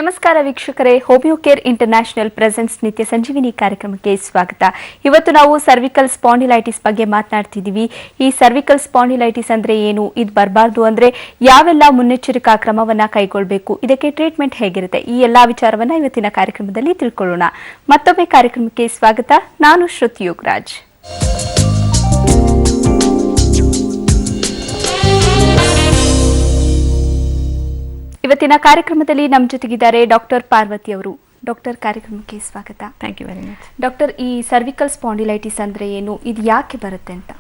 ನಮಸ್ಕಾರ ವೀಕ್ಷಕರೇ, homeo care international presence ನಿತ್ಯ ಸಂಜೀವಿನಿ ಕಾರ್ಯಕ್ರಮಕ್ಕೆ ಸ್ವಾಗತ. ಇವತ್ತು ನಾವು ಸರ್ವಿಕಲ್ ಸ್ಪಾಂಡಿಲೈಟಿಸ್ ಬಗ್ಗೆ ಮಾತನಾಡ್ತಿದ್ದೀವಿ. ಈ ಸರ್ವಿಕಲ್ ಸ್ಪಾಂಡಿಲೈಟಿಸ್ ಅಂದ್ರೆ ಏನು, ಇದು ಬರಬಾರ್ದು ಅಂದ್ರೆ ಯಾವೆಲ್ಲ ಮುನ್ನೆಚ್ಚರಿಕಾ ಕ್ರಮವನ್ನ ಕೈಗೊಳ್ಳಬೇಕು, ಇದಕ್ಕೆ ಟ್ರೀಟ್ಮೆಂಟ್ ಹೇಗಿರುತ್ತೆ, ಈ ಎಲ್ಲಾ ವಿಚಾರವನ್ನ ಇವತ್ತಿನ ಕಾರ್ಯಕ್ರಮದಲ್ಲಿ ತಿಳ್ಕೊಳ್ಳೋಣ. ಮತ್ತೊಮ್ಮೆ ಕಾರ್ಯಕ್ರಮಕ್ಕೆ ಸ್ವಾಗತ. ನಾನು ಶ್ರುತಿ ಯೋಗರಾಜ್. ಇವತ್ತಿನ ಕಾರ್ಯಕ್ರಮದಲ್ಲಿ ನಮ್ಮ ಜೊತೆಗಿದ್ದಾರೆ ಡಾಕ್ಟರ್ ಪಾರ್ವತಿ ಅವರು. ಡಾಕ್ಟರ್, ಕಾರ್ಯಕ್ರಮಕ್ಕೆ ಸ್ವಾಗತ. Thank you very much. Doctor, ಈ ಸರ್ವಿಕಲ್ ಸ್ಪಾಂಡಿಲೈಟಿಸ್ ಅಂದ್ರೆ ಏನು, ಇದು ಯಾಕೆ ಬರುತ್ತೆ ಅಂತ?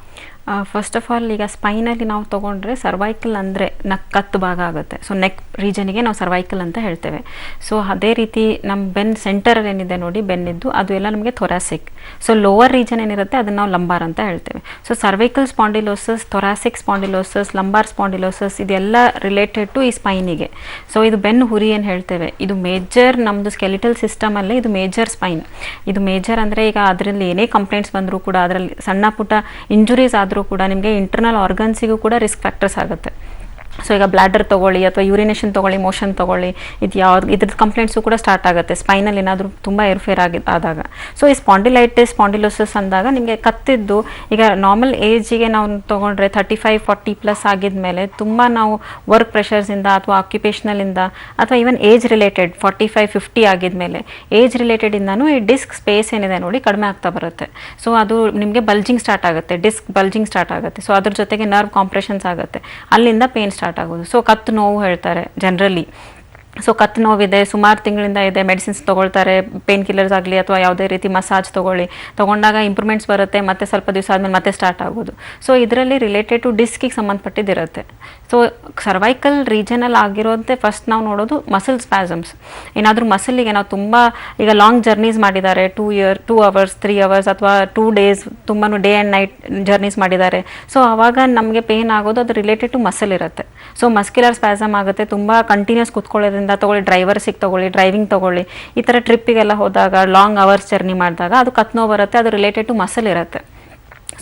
ಫಸ್ಟ್ ಆಫ್ ಆಲ್, ಈಗ ಸ್ಪೈನಲ್ಲಿ ನಾವು ತೊಗೊಂಡ್ರೆ ಸರ್ವೈಕಲ್ ಅಂದರೆ ಕತ್ತು ಭಾಗ ಆಗುತ್ತೆ. ಸೊ ನೆಕ್ ರೀಜನಿಗೆ ನಾವು ಸರ್ವೈಕಲ್ ಅಂತ ಹೇಳ್ತೇವೆ. ಸೊ ಅದೇ ರೀತಿ ನಮ್ಮ ಬೆನ್ ಸೆಂಟರ್ ಏನಿದೆ ನೋಡಿ, ಬೆನ್ನಿದ್ದು ಅದು ಎಲ್ಲ ನಮಗೆ ಥೊರಾಸಿಕ್. ಸೊ ಲೋವರ್ ರೀಜನ್ ಏನಿರುತ್ತೆ ಅದನ್ನು ನಾವು ಲಂಬಾರ್ ಅಂತ ಹೇಳ್ತೇವೆ. So cervical spondylosis, thoracic spondylosis, lumbar spondylosis ಇದೆಲ್ಲ ರಿಲೇಟೆಡ್ ಟು ಈ ಸ್ಪೈನಿಗೆ. ಸೊ ಇದು ಬೆನ್ನು ಹುರಿ ಏನು ಹೇಳ್ತೇವೆ, ಇದು ಮೇಜರ್ ನಮ್ಮದು ಸ್ಕೆಲಿಟಲ್ ಸಿಸ್ಟಮಲ್ಲೇ ಇದು ಮೇಜರ್ ಸ್ಪೈನ್. ಇದು ಮೇಜರ್ ಅಂದರೆ ಈಗ ಅದರಲ್ಲಿ ಏನೇ ಕಂಪ್ಲೇಂಟ್ಸ್ ಬಂದರೂ ಕೂಡ, ಅದರಲ್ಲಿ ಸಣ್ಣ ಪುಟ್ಟ ಇಂಜುರೀಸ್ ಆದರೂ ಕೂಡ ನಿಮಗೆ ಇಂಟರ್ನಲ್ ಆರ್ಗನ್ಸಿಗೂ ಕೂಡ ರಿಸ್ಕ್ ಫ್ಯಾಕ್ಟರ್ಸ್ ಆಗುತ್ತೆ. ಸೊ ಈಗ ಬ್ಲಾಡರ್ ತೊಗೊಳ್ಳಿ ಅಥವಾ ಯೂರಿನೇಷನ್ ತೊಗೊಳ್ಳಿ, ಮೋಷನ್ ತೊಗೊಳ್ಳಿ, ಇದ್ರದ್ದು ಕಂಪ್ಲೇಂಟ್ಸು ಕೂಡ ಸ್ಟಾರ್ಟ್ ಆಗುತ್ತೆ ಸ್ಪೈನಲ್ಲಿ ಏನಾದರೂ ತುಂಬ ಏರ್ಫೇರ್ ಆದಾಗ. ಸೊ ಈ ಸ್ಪಾಂಡಿಲೈಟಿಸ್, ಸ್ಪಾಂಡಿಲೋಸಿಸ್ ಅಂದಾಗ ನಿಮಗೆ ಕತ್ತಿದ್ದು ಈಗ ನಾರ್ಮಲ್ ಏಜಿಗೆ ನಾವು ತೊಗೊಂಡ್ರೆ 35-40+ ಆಗಿದ್ಮೇಲೆ ತುಂಬ ನಾವು ವರ್ಕ್ ಪ್ರೆಷರ್ಸಿಂದ ಅಥವಾ ಆಕ್ಯುಪೇಷನಲಿಂದ ಅಥವಾ ಈವನ್ ಏಜ್ ರಿಲೇಟೆಡ್ 45-50 ಆಗಿದ್ಮೇಲೆ ಏಜ್ ರಿಲೇಟೆಡಿಂದನೂ ಈ ಡಿಸ್ಕ್ ಸ್ಪೇಸ್ ಏನಿದೆ ನೋಡಿ ಕಡಿಮೆ ಆಗ್ತಾ ಬರುತ್ತೆ. ಸೊ ಅದು ನಿಮಗೆ ಬಲ್ಜಿಂಗ್ ಸ್ಟಾರ್ಟ್ ಆಗುತ್ತೆ, ಡಿಸ್ಕ್ ಬಲ್ಜಿಂಗ್ ಸ್ಟಾರ್ಟ್ ಆಗುತ್ತೆ. ಸೊ ಅದ್ರ ಜೊತೆಗೆ ನರ್ವ್ ಕಾಂಪ್ರೆಷನ್ಸ್ ಆಗುತ್ತೆ, ಅಲ್ಲಿಂದ ಪೇನ್ ಸ್ಟಾರ್ಟ್ ಆಗೋದು. ಸೊ ಕತ್ತು ನೋವು ಹೇಳ್ತಾರೆ ಜನರಲಿ. ಸೊ ಕತ್ತು ನೋವಿದೆ, ಸುಮಾರು ತಿಂಗಳಿಂದ ಇದೆ, ಮೆಡಿಸಿನ್ಸ್ ತೊಗೊಳ್ತಾರೆ, ಪೇನ್ ಕಿಲ್ಲರ್ಸ್ ಆಗಲಿ ಅಥವಾ ಯಾವುದೇ ರೀತಿ ಮಸಾಜ್ ತೊಗೊಂಡಾಗ ಇಂಪ್ರೂವ್ಮೆಂಟ್ಸ್ ಬರುತ್ತೆ, ಮತ್ತೆ ಸ್ವಲ್ಪ ದಿವಸ ಆದಮೇಲೆ ಮತ್ತೆ ಸ್ಟಾರ್ಟ್ ಆಗೋದು. ಸೊ ಇದರಲ್ಲಿ ರಿಲೇಟೆಡ್ ಟು ಡಿಸ್ಕಿಗೆ ಸಂಬಂಧಪಟ್ಟಿದ್ದಿರುತ್ತೆ. ಸೊ ಸರ್ವೈಕಲ್ ರೀಜನಲ್ಲಿ ಆಗಿರೋಂತೆ ಫಸ್ಟ್ ನಾವು ನೋಡೋದು ಮಸಲ್ ಸ್ಪ್ಯಾಸಮ್ಸ್. ಏನಾದರೂ ಮಸಲಿಗೆ ನಾವು ತುಂಬ ಈಗ ಲಾಂಗ್ ಜರ್ನೀಸ್ ಮಾಡಿದ್ದಾರೆ, 2 hours 3 hours ಅಥವಾ 2 days ತುಂಬ ಡೇ ಆ್ಯಂಡ್ ನೈಟ್ ಜರ್ನೀಸ್ ಮಾಡಿದ್ದಾರೆ. ಸೊ ಆವಾಗ ನಮಗೆ ಪೇನ್ ಆಗೋದು ಅದು ರಿಲೇಟೆಡ್ ಟು ಮಸಲ್ ಇರುತ್ತೆ. ಸೊ ಮಸ್ಕ್ಯುಲರ್ ಸ್ಪ್ಯಾಸಮ್ ಆಗುತ್ತೆ, ತುಂಬ ಕಂಟಿನ್ಯೂಸ್ ಕೂತ್ಕೊಳ್ಳೋದ್ರಿಂದ ತೊಗೊಳ್ಳಿ, ಡ್ರೈವರ್ಸಿಗೆ ತೊಗೊಳ್ಳಿ, ಡ್ರೈವಿಂಗ್ ತೊಗೊಳ್ಳಿ, ಈ ಥರ ಟ್ರಿಪ್ಪಿಗೆಲ್ಲ ಹೋದಾಗ ಲಾಂಗ್ ಅವರ್ಸ್ ಜರ್ನಿ ಮಾಡಿದಾಗ ಅದು ಕತ್ತು ನೋವು ಬರುತ್ತೆ, ಅದು ರಿಲೇಟೆಡ್ ಟು ಮಸಲ್ ಇರುತ್ತೆ.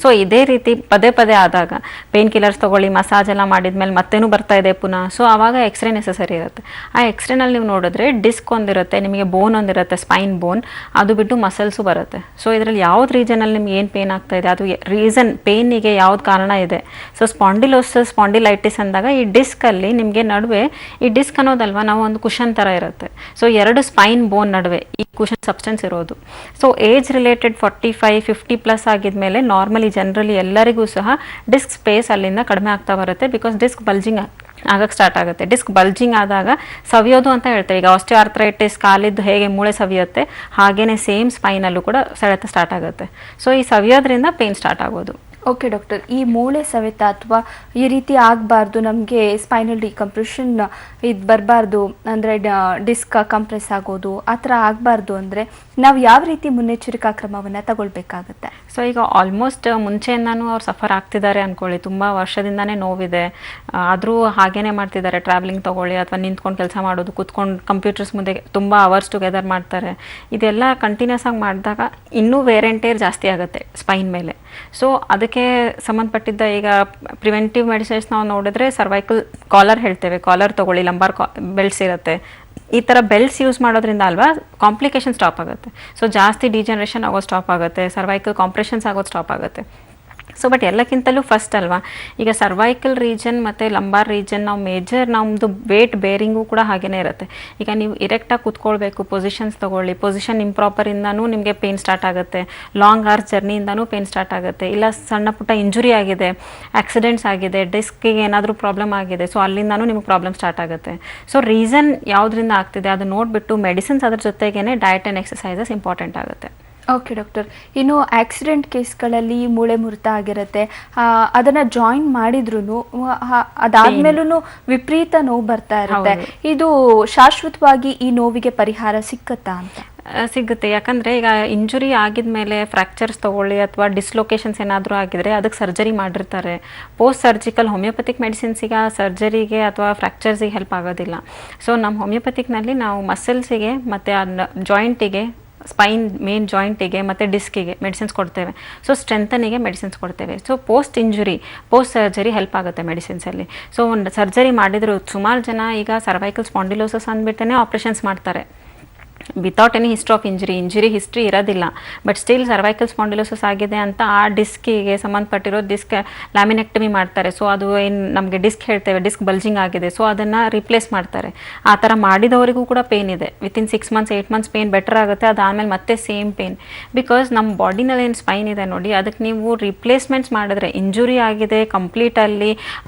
ಸೊ ಇದೇ ರೀತಿ ಪದೇ ಪದೇ ಆದಾಗ ಪೇನ್ ಕಿಲ್ಲರ್ಸ್ ತೊಗೊಳ್ಳಿ, ಮಸಾಜ್ ಎಲ್ಲ ಮಾಡಿದ್ಮೇಲೆ ಮತ್ತೇನೂ ಬರ್ತಾ ಇದೆ ಪುನಃ. ಸೊ ಆವಾಗ ಎಕ್ಸ್ರೇ ನೆಸಸರಿ ಇರುತ್ತೆ. ಆ ಎಕ್ಸ್ರೇನಲ್ಲಿ ನೀವು ನೋಡಿದ್ರೆ ಡಿಸ್ಕ್ ಒಂದಿರುತ್ತೆ, ನಿಮಗೆ ಬೋನ್ ಒಂದಿರುತ್ತೆ, ಸ್ಪೈನ್ ಬೋನ್, ಅದು ಬಿಟ್ಟು ಮಸಲ್ಸು ಬರುತ್ತೆ. ಸೊ ಇದರಲ್ಲಿ ಯಾವ್ದು ರೀಜನಲ್ಲಿ ನಿಮ್ಗೆ ಏನು ಪೇನ್ ಆಗ್ತಾ ಇದೆ, ಅದು ರೀಸನ್ ಪೇನಿಗೆ ಯಾವ್ದು ಕಾರಣ ಇದೆ. ಸೊ ಸ್ಪಾಂಡಿಲೋಸಿಸ್, ಸ್ಪಾಂಡಿಲೈಟಿಸ್ ಅಂದಾಗ ಈ ಡಿಸ್ಕಲ್ಲಿ ನಿಮಗೆ ನಡುವೆ ಈ ಡಿಸ್ಕ್ ಅನ್ನೋದಲ್ವ ನಾವು ಒಂದು ಕುಷನ್ ಥರ ಇರುತ್ತೆ. ಸೊ 2 ಸ್ಪೈನ್ ಬೋನ್ ನಡುವೆ ಈ ಕುಷನ್ ಸಬ್ಸ್ಟೆನ್ಸ್ ಇರೋದು. ಸೊ ಏಜ್ ರಿಲೇಟೆಡ್ 45-50+ ಆಗಿದ್ಮೇಲೆ ನಾರ್ಮಲಿ ಜನರಲಿ ಎಲ್ಲರಿಗೂ ಸಹ ಡಿಸ್ಕ್ ಸ್ಪೇಸ್ ಅಲ್ಲಿಂದ ಕಡಿಮೆ ಆಗ್ತಾ ಬರುತ್ತೆ. ಬಿಕಾಸ್ ಡಿಸ್ಕ್ ಬಲ್ಜಿಂಗ್ ಆಗಕ್ಕೆ ಸ್ಟಾರ್ಟ್ ಆಗುತ್ತೆ. ಡಿಸ್ಕ್ ಬಲ್ಜಿಂಗ್ ಆದಾಗ ಸವಿಯೋದು ಅಂತ ಹೇಳ್ತೇವೆ. ಈಗ ಆಸ್ಟಿಯೋಆರ್ಥರೈಟಿಸ್ ಕಾಲಿದ್ದು ಹೇಗೆ ಮೂಳೆ ಸವಿಯುತ್ತೆ, ಹಾಗೇನೆ ಸೇಮ್ ಸ್ಪೈನಲ್ಲೂ ಕೂಡ ಸೆಳೆತ ಸ್ಟಾರ್ಟ್ ಆಗುತ್ತೆ. ಸೊ ಈ ಸವಿಯೋದ್ರಿಂದ ಪೇನ್ ಸ್ಟಾರ್ಟ್ ಆಗೋದು. ಓಕೆ ಡಾಕ್ಟರ್, ಈ ಮೂಳೆ ಸವೆತ ಅಥವಾ ಈ ರೀತಿ ಆಗಬಾರ್ದು, ನಮಗೆ ಸ್ಪೈನಲ್ ಡಿಕಂಪ್ರೆಷನ್ ಇದು ಬರಬಾರ್ದು ಅಂದರೆ ಡಿಸ್ಕ್ ಕಂಪ್ರೆಸ್ ಆಗೋದು ಆ ಥರ ಆಗಬಾರ್ದು ಅಂದರೆ ನಾವು ಯಾವ ರೀತಿ ಮುನ್ನೆಚ್ಚರಿಕಾ ಕ್ರಮವನ್ನು ತಗೊಳ್ಬೇಕಾಗತ್ತೆ? ಸೊ ಈಗ ಆಲ್ಮೋಸ್ಟ್ ಮುಂಚೆಯಿಂದನೂ ಅವ್ರು ಸಫರ್ ಆಗ್ತಿದ್ದಾರೆ ಅಂದ್ಕೊಳ್ಳಿ, ತುಂಬ ವರ್ಷದಿಂದನೇ ನೋವಿದೆ, ಆದರೂ ಹಾಗೇನೆ ಮಾಡ್ತಿದ್ದಾರೆ. ಟ್ರಾವೆಲಿಂಗ್ ತೊಗೊಳ್ಳಿ ಅಥವಾ ನಿಂತ್ಕೊಂಡು ಕೆಲಸ ಮಾಡೋದು, ಕೂತ್ಕೊಂಡು ಕಂಪ್ಯೂಟರ್ಸ್ ಮುಂದೆ ತುಂಬ ಅವರ್ಸ್ ಟುಗೆದರ್ ಮಾಡ್ತಾರೆ. ಇದೆಲ್ಲ ಕಂಟಿನ್ಯೂಸ್ ಆಗಿ ಮಾಡಿದಾಗ ಇನ್ನೂ ವೇರ್ ಆ್ಯಂಡ್ ಟೇರ್ ಜಾಸ್ತಿ ಆಗುತ್ತೆ ಸ್ಪೈನ್ ಮೇಲೆ. ಸೊ ಅದಕ್ಕೆ ಸಂಬಂಧಪಟ್ಟಿದ್ದ ಈಗ ಪ್ರಿವೆಂಟಿವ್ ಮೆಡಿಸಿನ್ಸ್ ನಾವು ನೋಡಿದ್ರೆ ಸರ್ವೈಕಲ್ ಕಾಲರ್ ಹೇಳ್ತೇವೆ, ಕಾಲರ್ ತೊಗೊಳ್ಳಿ, ಲಂಬಾರ್ ಬೆಲ್ಟ್ಸ್ ಇರುತ್ತೆ. ಈ ಥರ ಬೆಲ್ಟ್ಸ್ ಯೂಸ್ ಮಾಡೋದ್ರಿಂದ ಅಲ್ವಾ ಕಾಂಪ್ಲಿಕೇಶನ್ ಸ್ಟಾಪ್ ಆಗುತ್ತೆ. ಸೊ ಜಾಸ್ತಿ ಡಿಜನರೇಷನ್ ಆಗೋದು ಸ್ಟಾಪ್ ಆಗುತ್ತೆ, ಸರ್ವೈಕಲ್ ಕಾಂಪ್ರೆಷನ್ಸ್ ಆಗೋದು ಸ್ಟಾಪ್ ಆಗುತ್ತೆ. ಸೊ ಬಟ್ ಎಲ್ಲಕ್ಕಿಂತಲೂ ಫಸ್ಟ್ ಅಲ್ವಾ ಈಗ ಸರ್ವೈಕಲ್ ರೀಜನ್ ಮತ್ತು ಲಂಬಾರ್ ರೀಜನ್ ನಾವು ಮೇಜರ್ ನಮ್ಮದು ವೇಟ್ ಬೇರಿಂಗು ಕೂಡ ಹಾಗೇ ಇರುತ್ತೆ. ಈಗ ನೀವು ಇರೆಕ್ಟಾಗಿ ಕೂತ್ಕೊಳ್ಬೇಕು, ಪೊಸಿಷನ್ಸ್ ತೊಗೊಳ್ಳಿ, ಪೊಸಿಷನ್ ಇಂಪ್ರಾಪರಿಂದನೂ ನಿಮಗೆ ಪೇನ್ ಸ್ಟಾರ್ಟ್ ಆಗುತ್ತೆ, ಲಾಂಗ್ ಅವರ್ಸ್ ಜರ್ನಿಯಿಂದನೂ ಪೇನ್ ಸ್ಟಾರ್ಟ್ ಆಗುತ್ತೆ. ಇಲ್ಲ ಸಣ್ಣ ಪುಟ್ಟ ಇಂಜುರಿ ಆಗಿದೆ, ಆಕ್ಸಿಡೆಂಟ್ಸ್ ಆಗಿದೆ, ಡಿಸ್ಕಿಗೆ ಏನಾದರೂ ಪ್ರಾಬ್ಲಮ್ ಆಗಿದೆ, ಸೊ ಅಲ್ಲಿಂದನೂ ನಿಮಗೆ ಪ್ರಾಬ್ಲಮ್ ಸ್ಟಾರ್ಟ್ ಆಗುತ್ತೆ. ಸೊ ರೀಸನ್ ಯಾವುದರಿಂದ ಆಗ್ತಿದೆ ಅದು ನೋಡಿಬಿಟ್ಟು ಮೆಡಿಸಿನ್ಸ್ ಅದ್ರ ಜೊತೆಗೇ ಡಯಟ್ ಆ್ಯಂಡ್ ಎಕ್ಸಸೈಸಸ್ ಇಂಪಾರ್ಟೆಂಟ್ ಆಗುತ್ತೆ. ಓಕೆ ಡಾಕ್ಟರ್, ಇನ್ನು ಆಕ್ಸಿಡೆಂಟ್ ಕೇಸ್ಗಳಲ್ಲಿ ಮೂಳೆ ಮುರಿತ ಆಗಿರುತ್ತೆ, ಅದನ್ನು ಜಾಯಿನ್ ಮಾಡಿದ್ರು ಅದಾದ್ಮೇಲೂ ವಿಪರೀತ ನೋವು ಬರ್ತಾ ಇರುತ್ತೆ. ಇದು ಶಾಶ್ವತವಾಗಿ ಈ ನೋವಿಗೆ ಪರಿಹಾರ ಸಿಕ್ಕತ್ತಾ ಅಂತ? ಸಿಗುತ್ತೆ. ಯಾಕಂದರೆ ಈಗ ಇಂಜುರಿ ಆಗಿದ್ಮೇಲೆ ಫ್ರ್ಯಾಕ್ಚರ್ಸ್ ತೊಗೊಳ್ಳಿ ಅಥವಾ ಡಿಸ್ಲೊಕೇಶನ್ಸ್ ಏನಾದರೂ ಆಗಿದ್ರೆ ಅದಕ್ಕೆ ಸರ್ಜರಿ ಮಾಡಿರ್ತಾರೆ. ಪೋಸ್ಟ್ ಸರ್ಜಿಕಲ್ ಹೋಮಿಯೋಪತಿಕ್ ಮೆಡಿಸಿನ್ಸಿಗೆ ಸರ್ಜರಿಗೆ ಅಥವಾ ಫ್ರ್ಯಾಕ್ಚರ್ಸಿಗೆ ಹೆಲ್ಪ್ ಆಗೋದಿಲ್ಲ. ಸೊ ನಮ್ಮ ಹೋಮಿಯೋಪತಿಕ್ನಲ್ಲಿ ನಾವು ಮಸಲ್ಸಿಗೆ ಮತ್ತು ಜಾಯಿಂಟಿಗೆ ಸ್ಪೈನ್ ಮೇನ್ ಜಾಯಿಂಟಿಗೆ ಮತ್ತು ಡಿಸ್ಕಿಗೆ ಮೆಡಿಸಿನ್ಸ್ ಕೊಡ್ತೇವೆ. ಸೊ ಸ್ಟ್ರೆಂಥನಿಗೆ ಮೆಡಿಸಿನ್ಸ್ ಕೊಡ್ತೇವೆ. ಸೊ ಪೋಸ್ಟ್ ಸರ್ಜರಿ ಹೆಲ್ಪ್ ಆಗುತ್ತೆ ಮೆಡಿಸಿನ್ಸಲ್ಲಿ. ಸೊ ಒಂದು ಸರ್ಜರಿ ಮಾಡಿದ್ರು ಸುಮಾರು ಜನ ಈಗ ಸರ್ವೈಕಲ್ ಸ್ಪಾಂಡಿಲೋಸಿಸ್ ಅಂದ್ಬಿಟ್ಟೇ ಆಪ್ರೇಷನ್ಸ್ ಮಾಡ್ತಾರೆ without any history of injury history ಇರೋದಿಲ್ಲ. ಬಟ್ ಸ್ಟಿಲ್ ಸರ್ವೈಕಲ್ ಸ್ಪಾಂಡಿಲೋಸಿಸ್ ಆಗಿದೆ ಅಂತ ಆ ಡಿಸ್ಕಿಗೆ ಸಂಬಂಧಪಟ್ಟಿರೋ ಡಿಸ್ಕ್ ಲ್ಯಾಮಿನೆಕ್ಟಮಿ ಮಾಡ್ತಾರೆ. ಸೊ ಅದು ಏನು ನಮಗೆ ಡಿಸ್ಕ್ ಹೇಳ್ತೇವೆ, ಡಿಸ್ಕ್ ಬಲ್ಜಿಂಗ್ ಆಗಿದೆ, ಸೊ ಅದನ್ನು ರಿಪ್ಲೇಸ್ ಮಾಡ್ತಾರೆ. ಆ ಥರ ಮಾಡಿದವರಿಗೂ ಕೂಡ ಪೇನ್ ಇದೆ. Within 6 months 8 months pain better ಆಗುತ್ತೆ. ಅದಾದಮೇಲೆ ಮತ್ತೆ ಸೇಮ್ ಪೇನ್. ಬಿಕಾಸ್ ನಮ್ಮ ಬಾಡಿನಲ್ಲಿ ಏನು ಸ್ಪೈನ್ ಇದೆ ನೋಡಿ, ಅದಕ್ಕೆ ನೀವು ರಿಪ್ಲೇಸ್ಮೆಂಟ್ಸ್ ಮಾಡಿದ್ರೆ, ಇಂಜುರಿ ಆಗಿದೆ ಕಂಪ್ಲೀಟಲ್ಲಿ,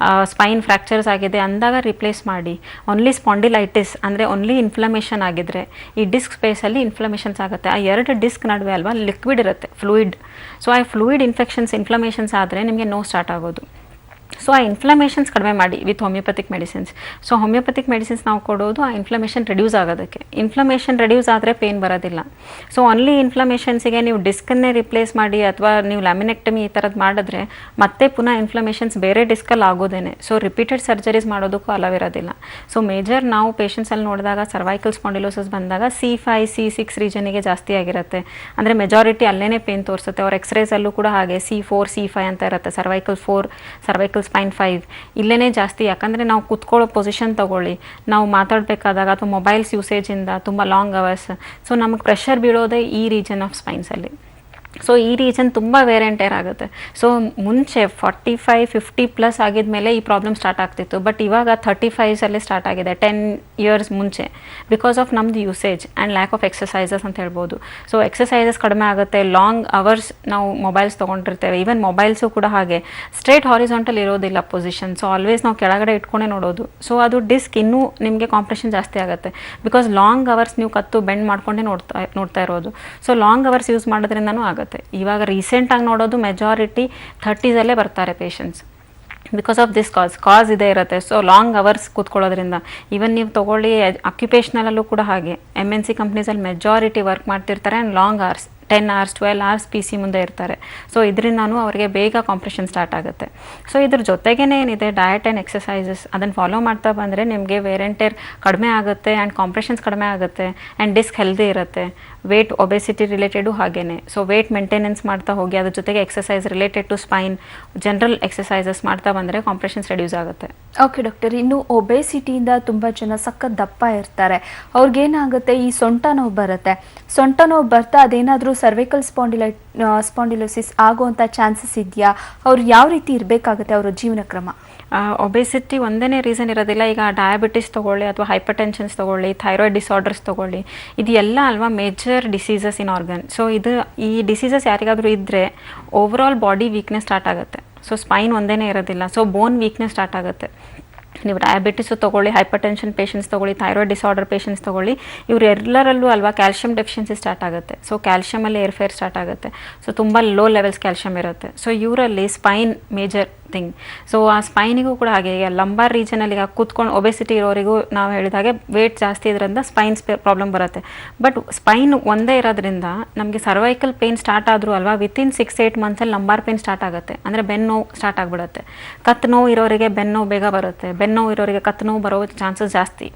ಸ್ಪೈನ್ ಫ್ರ್ಯಾಕ್ಚರ್ಸ್ ಆಗಿದೆ ಅಂದಾಗ ರಿಪ್ಲೇಸ್ ಮಾಡಿ. ಓನ್ಲಿ ಸ್ಪಾಂಡಿಲೈಟಿಸ್ ಅಂದರೆ ಓನ್ಲಿ ಇನ್ಫ್ಲಮೇಷನ್ ಆಗಿದ್ರೆ ಈ ಡಿಸ್ಕ್ ಸ್ಪೇಸಲ್ಲಿ ಇನ್ಫ್ಲಮೇಷನ್ಸ್ ಆಗುತ್ತೆ. ಆ 2 ಡಿಸ್ಕ್ ನಡುವೆ ಅಲ್ವಾ ಲಿಕ್ವಿಡ್ ಇರುತ್ತೆ, ಫ್ಲೂಯಿಡ್. ಸೊ ಆ ಫ್ಲೂಯಿಡ್ ಇನ್ಫ್ಲಮೇಷನ್ಸ್ ಆದರೆ ನಿಮಗೆ ನೋವು ಸ್ಟಾರ್ಟ್ ಆಗೋದು. ಸೊ ಆ ಇನ್ಫ್ಲಮೇಷನ್ಸ್ ಕಡಿಮೆ ಮಾಡಿ with homeopathic medicines. So homeopathic medicines ನಾವು ಕೊಡೋದು ಆ ಇನ್ಫ್ಲಮೇಷನ್ ರಿಡ್ಯೂಸ್ ಆಗೋದಕ್ಕೆ. ಇನ್ಫ್ಲಮೇಷನ್ ರಿಡ್ಯೂಸ್ ಆದರೆ ಪೇನ್ ಬರೋದಿಲ್ಲ. ಸೊ ಓನ್ಲಿ ಇನ್ಫ್ಲಮೇಷನ್ಸಿಗೆ ನೀವು ಡಿಸ್ಕನ್ನೇ ರಿಪ್ಲೇಸ್ ಮಾಡಿ ಅಥವಾ ನೀವು ಲ್ಯಾಮಿನೆಕ್ಟಮಿ ಈ ಥರದ್ದು ಮಾಡಿದ್ರೆ ಮತ್ತೆ ಪುನಃ ಇನ್ಫ್ಲಮೇಷನ್ಸ್ ಬೇರೆ ಡಿಸ್ಕಲ್ಲಿ ಆಗೋದೇನೆ. ಸೊ ರಿಪೀಟೆಡ್ ಸರ್ಜರೀಸ್ ಮಾಡೋದಕ್ಕೂ ಅಲವ್ ಇರೋದಿಲ್ಲ. ಸೊ ಮೇಜರ್ ನಾವು ಪೇಷಂಟ್ಸಲ್ಲಿ ನೋಡಿದಾಗ ಸರ್ವೈಕಲ್ ಸ್ಪಾಂಡಿಲೋಸಿಸ್ ಬಂದಾಗ C5 C6 ರೀಜನಿಗೆ ಜಾಸ್ತಿ ಆಗಿರುತ್ತೆ. ಅಂದರೆ ಮೆಜಾರಿಟಿ ಅಲ್ಲೇ ಪೇನ್ ತೋರಿಸುತ್ತೆ. ಅವ್ರ ಎಕ್ಸ್ರೇಸಲ್ಲೂ ಕೂಡ ಹಾಗೆ C4 C5 ಅಂತ ಇರುತ್ತೆ. ಸರ್ವೈಕಲ್ 4 ಸರ್ವೈಕಲ್ ಸ್ಪೈನ್ 5 ಇಲ್ಲೇ ಜಾಸ್ತಿ. ಯಾಕಂದರೆ ನಾವು ಕೂತ್ಕೊಳ್ಳೋ ಪೊಸಿಷನ್ ತೊಗೊಳ್ಳಿ, ನಾವು ಮಾತಾಡಬೇಕಾದಾಗ ಅಥವಾ ಮೊಬೈಲ್ಸ್ ಯೂಸೇಜಿಂದ ತುಂಬ ಲಾಂಗ್ ಅವರ್ಸ್, ಸೊ ನಮಗೆ ಪ್ರೆಷರ್ ಬೀಳೋದೇ ಈ ರೀಜನ್ ಆಫ್ ಸ್ಪೈನ್ಸಲ್ಲಿ. ಸೊ ಈ ರೀಜನ್ ತುಂಬ ವೇರ್ ಆ್ಯಂಡ್ ಟೇರ್ ಆಗುತ್ತೆ. ಸೊ ಮುಂಚೆ 45-50+ ಆಗಿದ್ಮೇಲೆ ಈ ಪ್ರಾಬ್ಲಮ್ ಸ್ಟಾರ್ಟ್ ಆಗ್ತಿತ್ತು. ಬಟ್ ಇವಾಗ 35ಸಲ್ಲೇ ಸ್ಟಾರ್ಟ್ ಆಗಿದೆ 10 years ಮುಂಚೆ, ಬಿಕಾಸ್ ಆಫ್ ನಮ್ದು usage and lack of exercises ಅಂತ ಹೇಳ್ಬೋದು. ಸೊ ಎಕ್ಸಸೈಸಸ್ ಕಡಿಮೆ ಆಗುತ್ತೆ, ಲಾಂಗ್ ಅವರ್ಸ್ ನಾವು ಮೊಬೈಲ್ಸ್ ತೊಗೊಂಡಿರ್ತೇವೆ. ಈವನ್ ಮೊಬೈಲ್ಸು ಕೂಡ ಹಾಗೆ ಸ್ಟ್ರೇಟ್ ಹಾರಿಸಾಂಟಲ್ ಇರೋದಿಲ್ಲ ಪೊಸಿಷನ್. ಸೊ ಆಲ್ವೇಸ್ ನಾವು ಕೆಳಗಡೆ ಇಟ್ಕೊಂಡೇ ನೋಡೋದು. ಸೊ ಅದು ಡಿಸ್ಕ್ ಇನ್ನೂ ನಿಮಗೆ ಕಾಂಪ್ರೆಷನ್ ಜಾಸ್ತಿ ಆಗುತ್ತೆ. ಬಿಕಾಸ್ ಲಾಂಗ್ ಅವರ್ಸ್ ನೀವು ಕತ್ತು ಬೆಂಡ್ ಮಾಡ್ಕೊಂಡೇ ನೋಡ್ತಾ ಇರೋದು. ಸೊ ಲಾಂಗ್ ಅವರ್ಸ್ ಯೂಸ್ ಮಾಡೋದ್ರಿಂದನೂ ಆಗುತ್ತೆ. ಇವಾಗ ರೀಸೆಂಟಾಗಿ ನೋಡೋದು ಮೆಜಾರಿಟಿ 30ಸಲ್ಲೇ ಬರ್ತಾರೆ patients. Because of this cause ಇದೇ ಇರುತ್ತೆ. ಸೊ ಲಾಂಗ್ ಅವರ್ಸ್ ಕೂತ್ಕೊಳ್ಳೋದ್ರಿಂದ. ಈವನ್ ನೀವು ತೊಗೊಳ್ಳಿ ಆಕ್ಯುಪೇಷನಲ್ಲೂ ಕೂಡ ಹಾಗೆ MNC ಕಂಪ್ನೀಸಲ್ಲಿ ಮೆಜಾರಿಟಿ ವರ್ಕ್ ಮಾಡ್ತಿರ್ತಾರೆ and long hours 10 hours 12 hours PC ಮುಂದೆ ಇರ್ತಾರೆ. ಸೊ ಇದರಿಂದನೂ ಅವರಿಗೆ ಬೇಗ ಕಾಂಪ್ರೆಷನ್ ಸ್ಟಾರ್ಟ್ ಆಗುತ್ತೆ. ಸೊ ಇದ್ರ ಜೊತೆಗೇ ಏನಿದೆ ಡಯಟ್ ಆ್ಯಂಡ್ ಎಕ್ಸಸೈಸಸ್ ಅದನ್ನು ಫಾಲೋ ಮಾಡ್ತಾ ಬಂದರೆ ನಿಮಗೆ ವೇರ್ ಆ್ಯಂಡ್ ಟೇರ್ ಕಡಿಮೆ ಆಗುತ್ತೆ ಆ್ಯಂಡ್ ಕಾಂಪ್ರೆಷನ್ಸ್ ಕಡಿಮೆ ಆಗುತ್ತೆ ಆ್ಯಂಡ್ ಡಿಸ್ಕ್ ಹೆಲ್ದಿ ಇರುತ್ತೆ. ವೇಟ್ ಒಬೆಸಿಟಿ ರಿಲೇಟೆಡು ಹಾಗೇ. ಸೊ ವೇಟ್ ಮೇಂಟೆನೆನ್ಸ್ ಮಾಡ್ತಾ ಹೋಗಿ ಅದ್ರ ಜೊತೆಗೆ exercise related to spine general exercises ಮಾಡ್ತಾ ಬಂದರೆ ಕಾಂಪ್ರೆಷನ್ಸ್ ರೆಡ್ಯೂಸ್ ಆಗುತ್ತೆ. ಓಕೆ ಡಾಕ್ಟರ್, ಇನ್ನು ಒಬೆಸಿಟಿಯಿಂದ ತುಂಬ ಜನ ಸಖತ್ ದಪ್ಪ ಇರ್ತಾರೆ. ಅವ್ರಿಗೇನಾಗುತ್ತೆ, ಈ ಸೊಂಟ ನೋವು ಬರುತ್ತೆ. ಸೊಂಟ ನೋವು ಬರ್ತಾ ಅದೇನಾದರೂ ಸರ್ವೈಕಲ್ ಸ್ಪಾಂಡಿಲೋಸಿಸ್ ಆಗುವಂಥ ಚಾನ್ಸಸ್ ಇದೆಯಾ? ಅವ್ರು ಯಾವ ರೀತಿ ಇರಬೇಕಾಗುತ್ತೆ ಅವರ ಜೀವನ ಕ್ರಮ? ಒಬೆಸಿಟಿ ಒಂದೇ ರೀಸನ್ ಇರೋದಿಲ್ಲ. ಈಗ ಡಯಾಬಿಟಿಸ್ ತೊಗೊಳ್ಳಿ ಅಥವಾ ಹೈಪರ್ ಟೆನ್ಷನ್ಸ್ ತೊಗೊಳ್ಳಿ, ಥೈರಾಯ್ಡ್ ಡಿಸಾರ್ಡರ್ಸ್ ತೊಗೊಳ್ಳಿ, ಇದು ಎಲ್ಲ ಅಲ್ವಾ ಮೇಜರ್ ಡಿಸೀಸಸ್ ಇನ್ ಆರ್ಗನ್. ಸೊ ಈ ಡಿಸೀಸಸ್ ಯಾರಿಗಾದರೂ ಇದ್ದರೆ ಓವರಾಲ್ ಬಾಡಿ ವೀಕ್ನೆಸ್ ಸ್ಟಾರ್ಟ್ ಆಗುತ್ತೆ. ಸೊ ಸ್ಪೈನ್ ಒಂದೇ ಇರೋದಿಲ್ಲ, ಸೊ ಬೋನ್ ವೀಕ್ನೆಸ್ ಸ್ಟಾರ್ಟ್ ಆಗುತ್ತೆ. ನೀವು ಡಯಾಬಿಟಿಸು ತೊಗೊಳ್ಳಿ, ಹೈಪರ್ ಟೆನ್ಷನ್ ಪೇಷಂಟ್ಸ್ ತೊಗೊಳ್ಳಿ, ಥೈರಾಯ್ಡ್ ಡಿಸಾರ್ಡರ್ ಪೇಷಂಟ್ಸ್ ತೊಗೊಳ್ಳಿ, ಇವರು ಎಲ್ಲರಲ್ಲೂ ಅಲ್ವಾ ಕ್ಯಾಲ್ಶಿಯಂ ಡೆಫಿಷಿಯನ್ಸಿ ಸ್ಟಾರ್ಟ್ ಆಗುತ್ತೆ. ಸೊ ಕ್ಯಾಲ್ಶಿಯಮಲ್ಲಿ ಏರ್ಫೇರ್ ಸ್ಟಾರ್ಟ್ ಆಗುತ್ತೆ. ಸೊ ತುಂಬ ಲೋ ಲೆವೆಲ್ಸ್ ಕ್ಯಾಲ್ಶಿಯಂ ಇರುತ್ತೆ. ಸೊ ಇವರಲ್ಲಿ ಸ್ಪೈನ್ ಮೇಜರ್ ಥಿಂಗ್. ಸೊ ಆ ಸ್ಪೈನಿಗೂ ಕೂಡ ಹಾಗೆ ಈಗ ಲಂಬಾರ್ ರೀಜನಲ್ಲಿ ಈಗ ಕೂತ್ಕೊಂಡು ಒಬೆಸಿಟಿ ಇರೋರಿಗೂ ನಾವು ಹೇಳಿದಾಗೆ ವೇಟ್ ಜಾಸ್ತಿ ಇದ್ರಿಂದ ಸ್ಪೈನ್ಸ್ ಪ್ರಾಬ್ಲಮ್ ಬರುತ್ತೆ. ಬಟ್ ಸ್ಪೈನ್ ಒಂದೇ ಇರೋದ್ರಿಂದ ನಮಗೆ ಸರ್ವೈಕಲ್ ಪೇನ್ ಸ್ಟಾರ್ಟ್ ಆದರೂ ಅಲ್ವಾ ವಿತಿನ್ 6-8 monthsಲ್ಲಿ ಲಂಬಾರ್ ಪೇನ್ ಸ್ಟಾರ್ಟ್ ಆಗುತ್ತೆ. ಅಂದರೆ ಬೆನ್ನು ನೋವು ಸ್ಟಾರ್ಟ್ ಆಗಿಬಿಡುತ್ತೆ. ಕತ್ತು ನೋವು ಇರೋರಿಗೆ ಬೆನ್ನು ನೋವು ಬೇಗ ಬರುತ್ತೆ, ಬೆನ್ನು ನೋವು ಇರೋರಿಗೆ ಕತ್ತು ನೋವು ಬರೋ ಚಾನ್ಸಸ್ ಜಾಸ್ತಿ.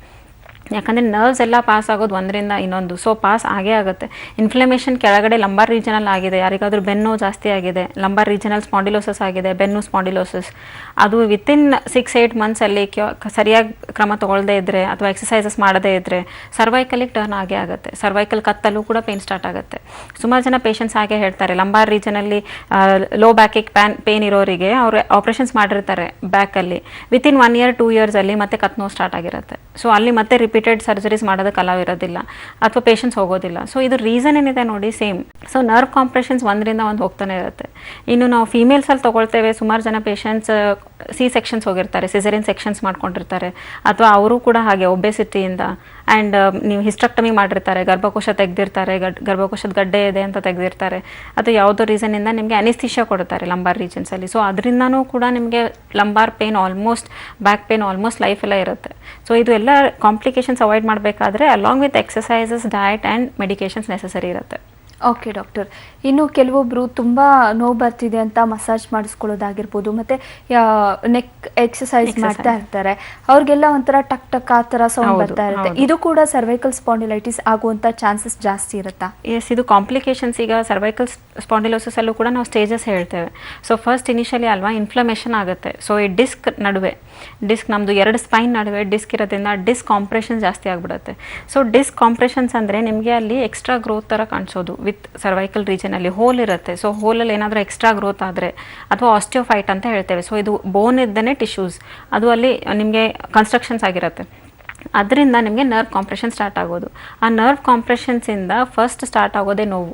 ಯಾಕಂದರೆ ನರ್ವ್ಸ್ ಎಲ್ಲ ಪಾಸ್ ಆಗೋದು ಒಂದರಿಂದ ಇನ್ನೊಂದು. ಸೊ ಪಾಸ್ ಆಗೇ ಆಗುತ್ತೆ. ಇನ್ಫ್ಲಮೇಷನ್ ಕೆಳಗಡೆ ಲಂಬಾರ್ ರೀಜನಲ್ಲಿ ಆಗಿದೆ, ಯಾರಿಗಾದ್ರೂ ಬೆನ್ನು ಜಾಸ್ತಿ ಆಗಿದೆ, ಲಂಬಾರ್ ರೀಜನಲ್ ಸ್ಪಾಂಡಿಲೋಸಿಸ್ ಆಗಿದೆ, ಬೆನ್ನು ಸ್ಪಾಂಡಿಲೋಸಿಸ್, ಅದು ವಿತಿನ್ 6-8 monthsಲ್ಲಿ ಸರಿಯಾಗಿ ಕ್ರಮ ತೊಗೊಳ್ಳದೇ ಇದ್ದರೆ ಅಥವಾ ಎಕ್ಸಸೈಸಸ್ ಮಾಡದೇ ಇದ್ದರೆ ಸರ್ವೈಕಲಿಗೆ ಟರ್ನ್ ಆಗೇ ಆಗುತ್ತೆ. ಸರ್ವೈಕಲ್ ಕತ್ತಲ್ಲೂ ಕೂಡ ಪೇನ್ ಸ್ಟಾರ್ಟ್ ಆಗುತ್ತೆ. ಸುಮಾರು ಜನ ಪೇಷಂಟ್ಸ್ ಹಾಗೆ ಹೇಳ್ತಾರೆ, ಲಂಬಾರ್ ರೀಜನಲ್ಲಿ ಲೋ ಬ್ಯಾಕಿಗೆ ಪೇನ್ ಇರೋರಿಗೆ ಅವರು ಆಪ್ರೇಷನ್ಸ್ ಮಾಡಿರ್ತಾರೆ ಬ್ಯಾಕಲ್ಲಿ, ವಿತಿನ್ 1 year 2 yearsಲ್ಲಿ ಮತ್ತೆ ಕತ್ತು ನೋವು ಸ್ಟಾರ್ಟ್ ಆಗಿರುತ್ತೆ. ಸೊ ಅಲ್ಲಿ ಮತ್ತೆ ರಿಪೀಟೆಡ್ ಸರ್ಜರೀಸ್ ಮಾಡೋದಕ್ಕೆ ಅಲವ್ ಇರೋದಿಲ್ಲ ಅಥವಾ ಪೇಷಂಟ್ಸ್ ಹೋಗೋದಿಲ್ಲ. ಸೊ ಇದು ರೀಸನ್ ಏನಿದೆ ನೋಡಿ ಸೇಮ್. ಸೊ ನರ್ವ್ ಕಾಂಪ್ರೆಷನ್ಸ್ ಒಂದರಿಂದ ಒಂದು ಹೋಗ್ತಾನೆ ಇರುತ್ತೆ. ಇನ್ನು ನಾವು ಫೀಮೇಲ್ಸಲ್ಲಿ ತೊಗೊಳ್ತೇವೆ, ಸುಮಾರು ಜನ ಪೇಷಂಟ್ಸ್ C-sections ಹೋಗಿರ್ತಾರೆ, ಸಿಸೇರಿಯನ್ ಸೆಕ್ಷನ್ಸ್ ಮಾಡ್ಕೊಂಡಿರ್ತಾರೆ, ಅಥವಾ ಅವರು ಕೂಡ ಹಾಗೆ ಒಬೆಸಿಟಿಯಿಂದ ಆ್ಯಂಡ್ ನೀವು ಹಿಸ್ಟ್ರೆಕ್ಟಮಿ ಮಾಡಿರ್ತಾರೆ, ಗರ್ಭಕೋಶ ತೆಗೆದಿರ್ತಾರೆ, ಗರ್ಭಕೋಶದ ಗಡ್ಡೆ ಇದೆ ಅಂತ ತೆಗೆದಿರ್ತಾರೆ, ಅಥವಾ ಯಾವುದೋ ರೀಸನ್ನಿಂದ ನಿಮಗೆ ಅನಿಸ್ಥಿಷಿಯಾ ಕೊಡ್ತಾರೆ ಲಂಬಾರ್ ರೀಜನ್ಸಲ್ಲಿ. ಸೊ ಅದರಿಂದನೂ ಕೂಡ ನಿಮಗೆ lumbar pain almost, back pain almost ಲೈಫೆಲ್ಲ ಇರುತ್ತೆ. ಸೊ ಇದು ಎಲ್ಲ ಕಾಂಪ್ಲಿಕೇಶನ್ಸ್ ಅವಾಯ್ಡ್ ಮಾಡಬೇಕಾದ್ರೆ along with exercises, diet and medications necessary ಇರುತ್ತೆ. Okay doctor. ಇನ್ನು ಕೆಲವೊಬ್ರು ತುಂಬಾ ನೋವು ಬರ್ತಿದೆ ಅಂತ ಮಸಾಜ್ ಮಾಡಿಸ್ಕೊಳ್ಳೋದಾಗಿರ್ಬೋದು, ಮತ್ತೆ ನೆಕ್ ಎಕ್ಸಸೈಸ್ ಮಾಡ್ತಾ ಇರ್ತಾರೆ, ಅವ್ರಿಗೆಲ್ಲ ಒಂಥರ ಟಕ್ ಟಕ್ ಆ ಥರ ಸೌಂಡ್ ಬರ್ತಾ ಇರುತ್ತೆ. ಇದು ಕೂಡ ಸರ್ವೈಕಲ್ ಸ್ಪಾಂಡಿಲೈಟಿಸ್ ಆಗುವಂತ ಚಾನ್ಸಸ್ ಜಾಸ್ತಿ ಇರುತ್ತಾ? ಎಸ್, ಇದು ಕಾಂಪ್ಲಿಕೇಶನ್ಸ್. ಈಗ ಸರ್ವೈಕಲ್ ಸ್ಪಾಂಡಿಲೋಸಿಸ್ ಅಲ್ಲೂ ಕೂಡ ನಾವು ಸ್ಟೇಜಸ್ ಹೇಳ್ತೇವೆ. ಸೊ ಫಸ್ಟ್ ಇನಿಷಿಯಲಿ ಅಲ್ವಾ ಇನ್ಫ್ಲಮೇಷನ್ ಆಗುತ್ತೆ. ಸೊ ಈ ಡಿಸ್ಕ್ ನಡುವೆ, ಡಿಸ್ಕ್ ನಮ್ಮದು 2 ಸ್ಪೈನ್ ನಡುವೆ ಡಿಸ್ಕ್ ಇರೋದ್ರಿಂದ ಡಿಸ್ಕ್ ಕಾಂಪ್ರೆಷನ್ ಜಾಸ್ತಿ ಆಗಿಬಿಡುತ್ತೆ. ಸೊ ಡಿಸ್ಕ್ ಕಾಂಪ್ರೆಷನ್ಸ್ ಅಂದರೆ ನಿಮಗೆ ಅಲ್ಲಿ ಎಕ್ಸ್ಟ್ರಾ ಗ್ರೋತ್ ಥರ ಕಾಣಿಸೋದು ವಿತ್ ಸರ್ವೈಕಲ್ ರೀಜನಲ್ಲಿ ಹೋಲ್ ಇರುತ್ತೆ. ಸೊ ಹೋಲಲ್ಲಿ ಏನಾದರೂ ಎಕ್ಸ್ಟ್ರಾ ಗ್ರೋತ್ ಆದರೆ ಅಥವಾ ಆಸ್ಟಿಯೋಫೈಟ್ ಅಂತ ಹೇಳ್ತೇವೆ. ಸೊ ಇದು ಬೋನ್ ಇದ್ದನೇ ಟಿಶ್ಯೂಸ್, ಅದು ಅಲ್ಲಿ ನಿಮಗೆ ಕನ್ಸ್ಟ್ರಕ್ಷನ್ಸ್ ಆಗಿರುತ್ತೆ. ಅದರಿಂದ ನಿಮಗೆ ನರ್ವ್ ಕಾಂಪ್ರೆಷನ್ ಸ್ಟಾರ್ಟ್ ಆಗೋದು. ಆ ನರ್ವ್ ಕಾಂಪ್ರೆಷನ್ಸಿಂದ ಫಸ್ಟ್ ಸ್ಟಾರ್ಟ್ ಆಗೋದೇ ನೋವು.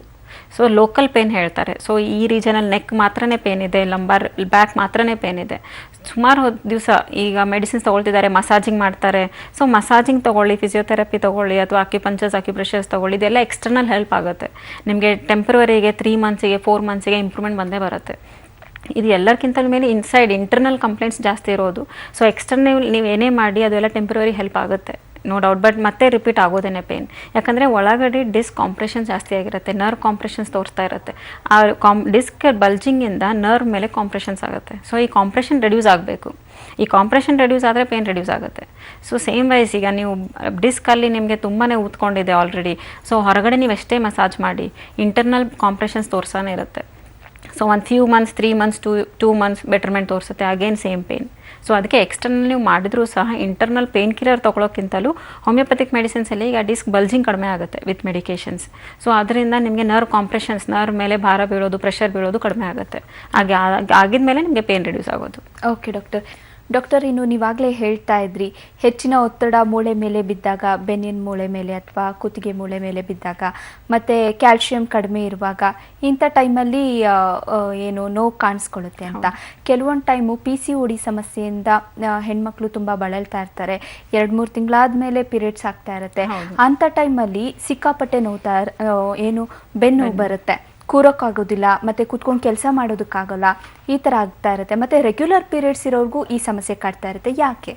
ಸೊ ಲೋಕಲ್ ಪೇನ್ ಹೇಳ್ತಾರೆ. ಸೊ ಈ ರೀಜನಲ್ಲಿ ನೆಕ್ ಮಾತ್ರನೇ ಪೇನ್ ಇದೆ, ಲಂಬಾರ್ ಬ್ಯಾಕ್ ಮಾತ್ರನೇ ಪೇನ್ ಇದೆ. ಸುಮಾರು ದಿವಸ ಈಗ ಮೆಡಿಸಿನ್ಸ್ ತೊಗೊಳ್ತಿದ್ದಾರೆ, ಮಸಾಜಿಂಗ್ ಮಾಡ್ತಾರೆ. ಸೊ ಮಸಾಜಿಂಗ್ ತೊಗೊಳ್ಳಿ, ಫಿಸಿಯೋಥೆರಪಿ ತೊಗೊಳ್ಳಿ, ಅಥವಾ ಅಕ್ಯುಪಂಚರ್ಸ್ ಅಕ್ಯುಪ್ರೆಷರ್ಸ್ ತೊಗೊಳ್ಳಿ, ಇದೆಲ್ಲ ಎಕ್ಸ್ಟರ್ನಲ್ ಹೆಲ್ಪ್ ಆಗುತ್ತೆ. ನಿಮಗೆ ಟೆಂಪ್ರವರಿಗೆ 3 ಮಂತ್ಸಿಗೆ 4 ಮಂತ್ಸಿಗೆ ಇಂಪ್ರೂವ್ಮೆಂಟ್ ಬಂದೇ ಬರುತ್ತೆ. ಇದು ಎಲ್ಲರಿಗಿಂತ ಮೇಲೆ ಇಂಟರ್ನಲ್ ಕಂಪ್ಲೇಂಟ್ಸ್ ಜಾಸ್ತಿ ಇರೋದು. ಸೊ ಎಕ್ಸ್ಟರ್ನಲ್ ನೀವು ಏನೇ ಮಾಡಿ ಅದೆಲ್ಲ ಟೆಂಪ್ರವರಿ ಹೆಲ್ಪ್ ಆಗುತ್ತೆ, ನೋ ಡೌಟ್. ಬಟ್ ಮತ್ತೆ ರಿಪೀಟ್ ಆಗೋದೇನೆ ಪೇನ್, ಯಾಕಂದರೆ ಒಳಗಡೆ ಡಿಸ್ಕ್ ಕಾಂಪ್ರೆಷನ್ ಜಾಸ್ತಿ ಆಗಿರುತ್ತೆ, ನರ್ವ್ ಕಾಂಪ್ರೆಷನ್ಸ್ ತೋರಿಸ್ತಾ ಇರುತ್ತೆ. ಆ ಡಿಸ್ಕ್ ಬಲ್ಜಿಂಗಿಂದ ನರ್ವ್ ಮೇಲೆ ಕಾಂಪ್ರೆಷನ್ಸ್ ಆಗುತ್ತೆ. ಸೊ ಈ ಕಾಂಪ್ರೆಷನ್ ರೆಡ್ಯೂಸ್ ಆಗಬೇಕು. ಈ ಕಾಂಪ್ರೆಷನ್ ರೆಡ್ಯೂಸ್ ಆದರೆ ಪೇನ್ ರೆಡ್ಯೂಸ್ ಆಗುತ್ತೆ. ಸೊ ಸೇಮ್ ವೈಸ್ ಈಗ ನೀವು ಡಿಸ್ಕಲ್ಲಿ ನಿಮಗೆ ತುಂಬಾ ಊದ್ಕೊಂಡಿದೆ ಆಲ್ರೆಡಿ, ಸೊ ಹೊರಗಡೆ ನೀವು ಎಷ್ಟೇ ಮಸಾಜ್ ಮಾಡಿ ಇಂಟರ್ನಲ್ ಕಾಂಪ್ರೆಷನ್ಸ್ ತೋರಿಸ್ತಾನೆ ಇರುತ್ತೆ. ಸೊ ಒಂದು few months, 3 months, 2 months betterment ತೋರಿಸುತ್ತೆ, ಅಗೇನ್ ಸೇಮ್ ಪೇನ್. ಸೊ ಅದಕ್ಕೆ ಎಕ್ಸ್ಟರ್ನಲ್ ನೀವು ಮಾಡಿದ್ರೂ ಸಹ ಇಂಟರ್ನಲ್ ಪೇನ್ ಕಿಲ್ಲರ್ ತೊಗೊಳೋಕ್ಕಿಂತಲೂ ಹೋಮಿಯೋಪತಿಕ್ ಮೆಡಿಸಿನ್ಸಲ್ಲಿ ಈಗ ಡಿಸ್ಕ್ ಬಲ್ಜಿಂಗ್ ಕಡಿಮೆ ಆಗುತ್ತೆ ವಿತ್ ಮೆಡಿಕೇಷನ್ಸ್. ಸೊ ಅದರಿಂದ ನಿಮಗೆ ನರ್ವ್ ಕಾಂಪ್ರೆಷನ್ಸ್, ನರ್ವ್ ಮೇಲೆ ಭಾರ ಬೀಳೋದು, ಪ್ರೆಷರ್ ಬೀಳೋದು ಕಡಿಮೆ ಆಗುತ್ತೆ. ಹಾಗೆ ಆಗಿದ್ಮೇಲೆ ನಿಮಗೆ ಪೇನ್ ರಿಡ್ಯೂಸ್ ಆಗೋದು. ಓಕೆ ಡಾಕ್ಟರ್, ಇನ್ನು ನೀವಾಗಲೇ ಹೇಳ್ತಾ ಇದ್ರಿ, ಹೆಚ್ಚಿನ ಒತ್ತಡ ಮೂಳೆ ಮೇಲೆ ಬಿದ್ದಾಗ, ಬೆನ್ನಿನ ಮೂಳೆ ಮೇಲೆ ಅಥವಾ ಕುತ್ತಿಗೆ ಮೂಳೆ ಮೇಲೆ ಬಿದ್ದಾಗ, ಮತ್ತು ಕ್ಯಾಲ್ಶಿಯಂ ಕಡಿಮೆ ಇರುವಾಗ, ಇಂಥ ಟೈಮಲ್ಲಿ ಏನು ನೋವು ಕಾಣಿಸ್ಕೊಳ್ಳುತ್ತೆ ಅಂತ. ಕೆಲವೊಂದು ಟೈಮು PCOD ಸಮಸ್ಯೆಯಿಂದ ಹೆಣ್ಮಕ್ಳು ತುಂಬ ಬಳಲ್ತಾ ಇರ್ತಾರೆ, 2-3 ತಿಂಗಳಾದ ಮೇಲೆ ಪೀರಿಯಡ್ಸ್ ಆಗ್ತಾ ಇರುತ್ತೆ. ಅಂಥ ಟೈಮಲ್ಲಿ ಸಿಕ್ಕಾಪಟ್ಟೆ ನೋವ್ತಾ ಏನು ಬೆನ್ನು ಬರುತ್ತೆ, ಕೂರೋಕ್ಕಾಗೋದಿಲ್ಲ, ಮತ್ತು ಕೂತ್ಕೊಂಡು ಕೆಲಸ ಮಾಡೋದಕ್ಕಾಗಲ್ಲ, ಈ ಥರ ಆಗ್ತಾ ಇರುತ್ತೆ. ಮತ್ತು ರೆಗ್ಯುಲರ್ ಪೀರಿಯಡ್ಸ್ ಇರೋರ್ಗೂ ಈ ಸಮಸ್ಯೆ ಕಾಡ್ತಾ ಇರುತ್ತೆ. ಯಾಕೆ?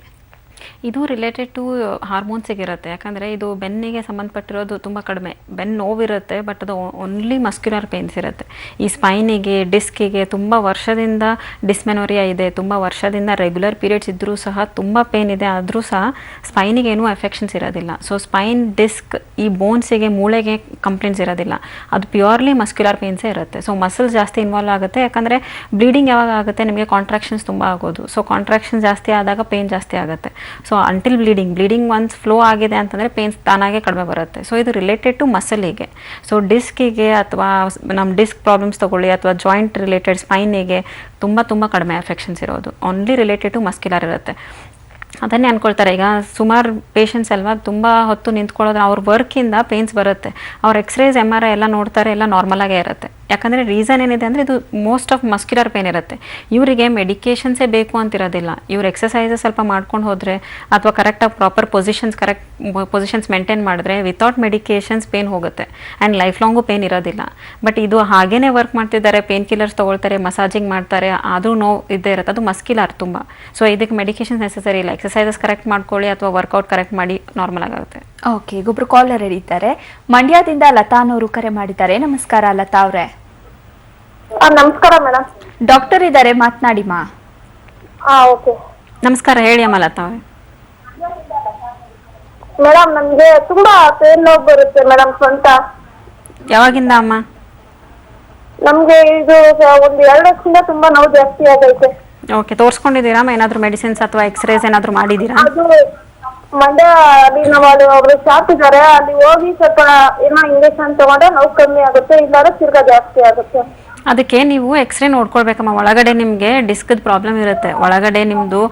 ಇದು ರಿಲೇಟೆಡ್ ಟು ಹಾರ್ಮೋನ್ಸಿಗಿರುತ್ತೆ. ಯಾಕಂದರೆ ಇದು ಬೆನ್ನಿಗೆ ಸಂಬಂಧಪಟ್ಟಿರೋದು ತುಂಬ ಕಡಿಮೆ. ಬೆನ್ನು ನೋವಿರುತ್ತೆ, ಬಟ್ ಅದು ಓನ್ಲಿ ಮಸ್ಕ್ಯುಲರ್ ಪೇನ್ಸ್ ಇರುತ್ತೆ. ಈ ಸ್ಪೈನಿಗೆ, ಡಿಸ್ಕಿಗೆ ತುಂಬ ವರ್ಷದಿಂದ ಡಿಸ್ಮೆನೋರಿಯಾ ಇದೆ, ತುಂಬ ವರ್ಷದಿಂದ ರೆಗ್ಯುಲರ್ ಪೀರಿಯಡ್ಸ್ ಇದ್ದರೂ ಸಹ ತುಂಬ ಪೇನ್ ಇದೆ, ಆದರೂ ಸಹ ಸ್ಪೈನಿಗೆ ಏನೂ ಎಫೆಕ್ಷನ್ಸ್ ಇರೋದಿಲ್ಲ. ಸೊ ಸ್ಪೈನ್, ಡಿಸ್ಕ್, ಈ ಬೋನ್ಸಿಗೆ, ಮೂಳೆಗೆ ಕಂಪ್ಲೇಂಟ್ಸ್ ಇರೋದಿಲ್ಲ. ಅದು ಪ್ಯೂರ್ಲಿ ಮಸ್ಕ್ಯುಲರ್ ಪೇನ್ಸೇ ಇರುತ್ತೆ. ಸೊ ಮಸಲ್ಸ್ ಜಾಸ್ತಿ ಇನ್ವಾಲ್ವ್ ಆಗುತ್ತೆ, ಯಾಕಂದರೆ ಬ್ಲೀಡಿಂಗ್ ಯಾವಾಗ ಆಗುತ್ತೆ, ನಿಮಗೆ ಕಾಂಟ್ರಾಕ್ಷನ್ಸ್ ತುಂಬ ಆಗೋದು. ಸೊ ಕಾಂಟ್ರಾಕ್ಷನ್ ಜಾಸ್ತಿ ಆದಾಗ ಪೇನ್ ಜಾಸ್ತಿ ಆಗುತ್ತೆ. So until bleeding once flow ಆಗಿದೆ ಅಂತಂದರೆ ಪೇನ್ಸ್ ತಾನಾಗೆ ಕಡಿಮೆ ಬರುತ್ತೆ. ಸೊ ಇದು ರಿಲೇಟೆಡ್ ಟು ಮಸಲಿಗೆ. ಸೊ ಡಿಸ್ಕಿಗೆ ಅಥವಾ ನಮ್ಮ ಡಿಸ್ಕ್ ಪ್ರಾಬ್ಲಮ್ಸ್ ತೊಗೊಳ್ಳಿ, ಅಥವಾ ಜಾಯಿಂಟ್ ರಿಲೇಟೆಡ್ ಸ್ಪೈನಿಗೆ ತುಂಬ ಕಡಿಮೆ ಎಫೆಕ್ಷನ್ಸ್ ಇರೋದು. ಓನ್ಲಿ ರಿಲೇಟೆಡ್ ಟು ಮಸ್ಕ್ಯುಲರ್ ಇರುತ್ತೆ. ಅದನ್ನೇ ಅಂದ್ಕೊಳ್ತಾರೆ. ಈಗ ಸುಮಾರು ಪೇಷಂಟ್ಸ್ ಅಲ್ವಾ, ತುಂಬ ಹೊತ್ತು ನಿಂತ್ಕೊಳ್ಳೋದ್ರೆ ಅವ್ರ ವರ್ಕಿಂದ ಪೇನ್ಸ್ ಬರುತ್ತೆ. ಅವ್ರ ಎಕ್ಸ್ರೇಸ್, MRI ಎಲ್ಲ ನೋಡ್ತಾರೆ, ಎಲ್ಲ ನಾರ್ಮಲಾಗೇ ಇರುತ್ತೆ. ಯಾಕಂದರೆ ರೀಸನ್ ಏನಿದೆ ಅಂದರೆ ಇದು ಮೋಸ್ಟ್ ಆಫ್ ಮಸ್ಕ್ಯುಲರ್ ಪೇನ್ ಇರುತ್ತೆ. ಇವರಿಗೆ ಮೆಡಿಕೇಷನ್ಸೇ ಬೇಕು ಅಂತಿರೋದಿಲ್ಲ. ಇವ್ರು ಎಕ್ಸಸೈಸಸ್ ಸ್ವಲ್ಪ ಮಾಡ್ಕೊಂಡು ಹೋದರೆ, ಅಥವಾ ಕರೆಕ್ಟಾಗಿ ಪ್ರಾಪರ್ ಪೊಸಿಷನ್ಸ್ ಮೇಂಟೈನ್ ಮಾಡಿದ್ರೆ ವಿತೌಟ್ ಮೆಡಿಕೇಷನ್ಸ್ ಪೇನ್ ಹೋಗುತ್ತೆ, ಆ್ಯಂಡ್ ಲೈಫ್ ಲಾಂಗು ಪೇನ್ ಇರೋದಿಲ್ಲ. ಬಟ್ ಇದು ಹಾಗೇ ವರ್ಕ್ ಮಾಡ್ತಿದ್ದಾರೆ, ಪೇನ್ ಕಿಲ್ಲರ್ಸ್ ತೊಗೊಳ್ತಾರೆ, ಮಸಾಜಿಂಗ್ ಮಾಡ್ತಾರೆ, ಆದರೂ ನೋವು ಇದ್ದೇ ಇರುತ್ತೆ. ಅದು ಮಸ್ಕ್ಯುಲರ್ ತುಂಬ. ಸೊ ಇದಕ್ಕೆ ಮೆಡಿಕೇಷನ್ಸ್ ನೆಸಸರಿ ಇಲ್ಲ. ಎಕ್ಸಸೈಸಸ್ ಕರೆಕ್ಟ್ ಮಾಡ್ಕೊಳ್ಳಿ, ಅಥವಾ ವರ್ಕೌಟ್ ಕರೆಕ್ಟ್ ಮಾಡಿ ನಾರ್ಮಲ್ ಆಗುತ್ತೆ. ಓಕೆ, ಒಬ್ರು ಕಾಲರ್ ಇದ್ದಾರೆ. ಮಂಡ್ಯದಿಂದ ಲತಾ ಅನ್ನೋರು ಕರೆ ಮಾಡಿದ್ದಾರೆ. ನಮಸ್ಕಾರ ಲತಾ ಅವರೇ. ನಮಸ್ಕಾರ ಮೇಡಮ್. ಡಾಕ್ಟರ್ ಇದ್ದಾರೆ, ಮಾತನಾಡಿ ಮಾ. ಓಕೆ, ನಮಸ್ಕಾರ, ಹೇಳಿ ಅಮ್ಮ ಲತಾ ಅವರೇ. ಮೇಡಮ್ ನಮ್ಗೆ ತುಂಬಾ ಪೇನ್ ನೋವು ಬರುತ್ತೆ ಮೇಡಮ್, ಸ್ವಂತ. ಯಾವಾಗಿಂದ ಅಮ್ಮ? ನಮ್ಗೆ ಇದು ಒಂದು 2 ವರ್ಷದಿಂದ ತುಂಬಾ ನೋವು ಜಾಸ್ತಿ ಆಗೈತೆ. ಓಕೆ, ತೋರಿಸ್ಕೊಂಡಿದ್ದೀರಾ? ಏನಾದರೂ ಮೆಡಿಸಿನ್ಸ್ ಅಥವಾ ಎಕ್ಸ್ರೇಸ್ ಏನಾದರೂ ಮಾಡಿದ್ದೀರಾ? ಅದು ಮಂಡ್ಯ ಅಲ್ಲಿ ನಾವು ಒಬ್ರು ಶಾಪ್ ಇದ್ದಾರೆ, ಅಲ್ಲಿ ಹೋಗಿ ಸ್ವಲ್ಪ ಏನೋ ಇಂಜೆಕ್ಷನ್ ತಗೊಂಡ್ರೆ ನೋವು ಕಮ್ಮಿ ಆಗುತ್ತೆ, ಇಲ್ಲಾಂದ್ರೆ ತಿರ್ಗಾ ಜಾಸ್ತಿ ಆಗುತ್ತೆ. ಅದಕ್ಕೆ ನೀವು ಎಕ್ಸ್ರೇ ನೋಡ್ಕೊಳ್ಬೇಕಮ್ಮ. ಒಳಗಡೆ ನಿಮಗೆ ಡಿಸ್ಕ್ದ ಪ್ರಾಬ್ಲಮ್ ಇರುತ್ತೆ, ಒಳಗಡೆ ನಿಮ್ಮದು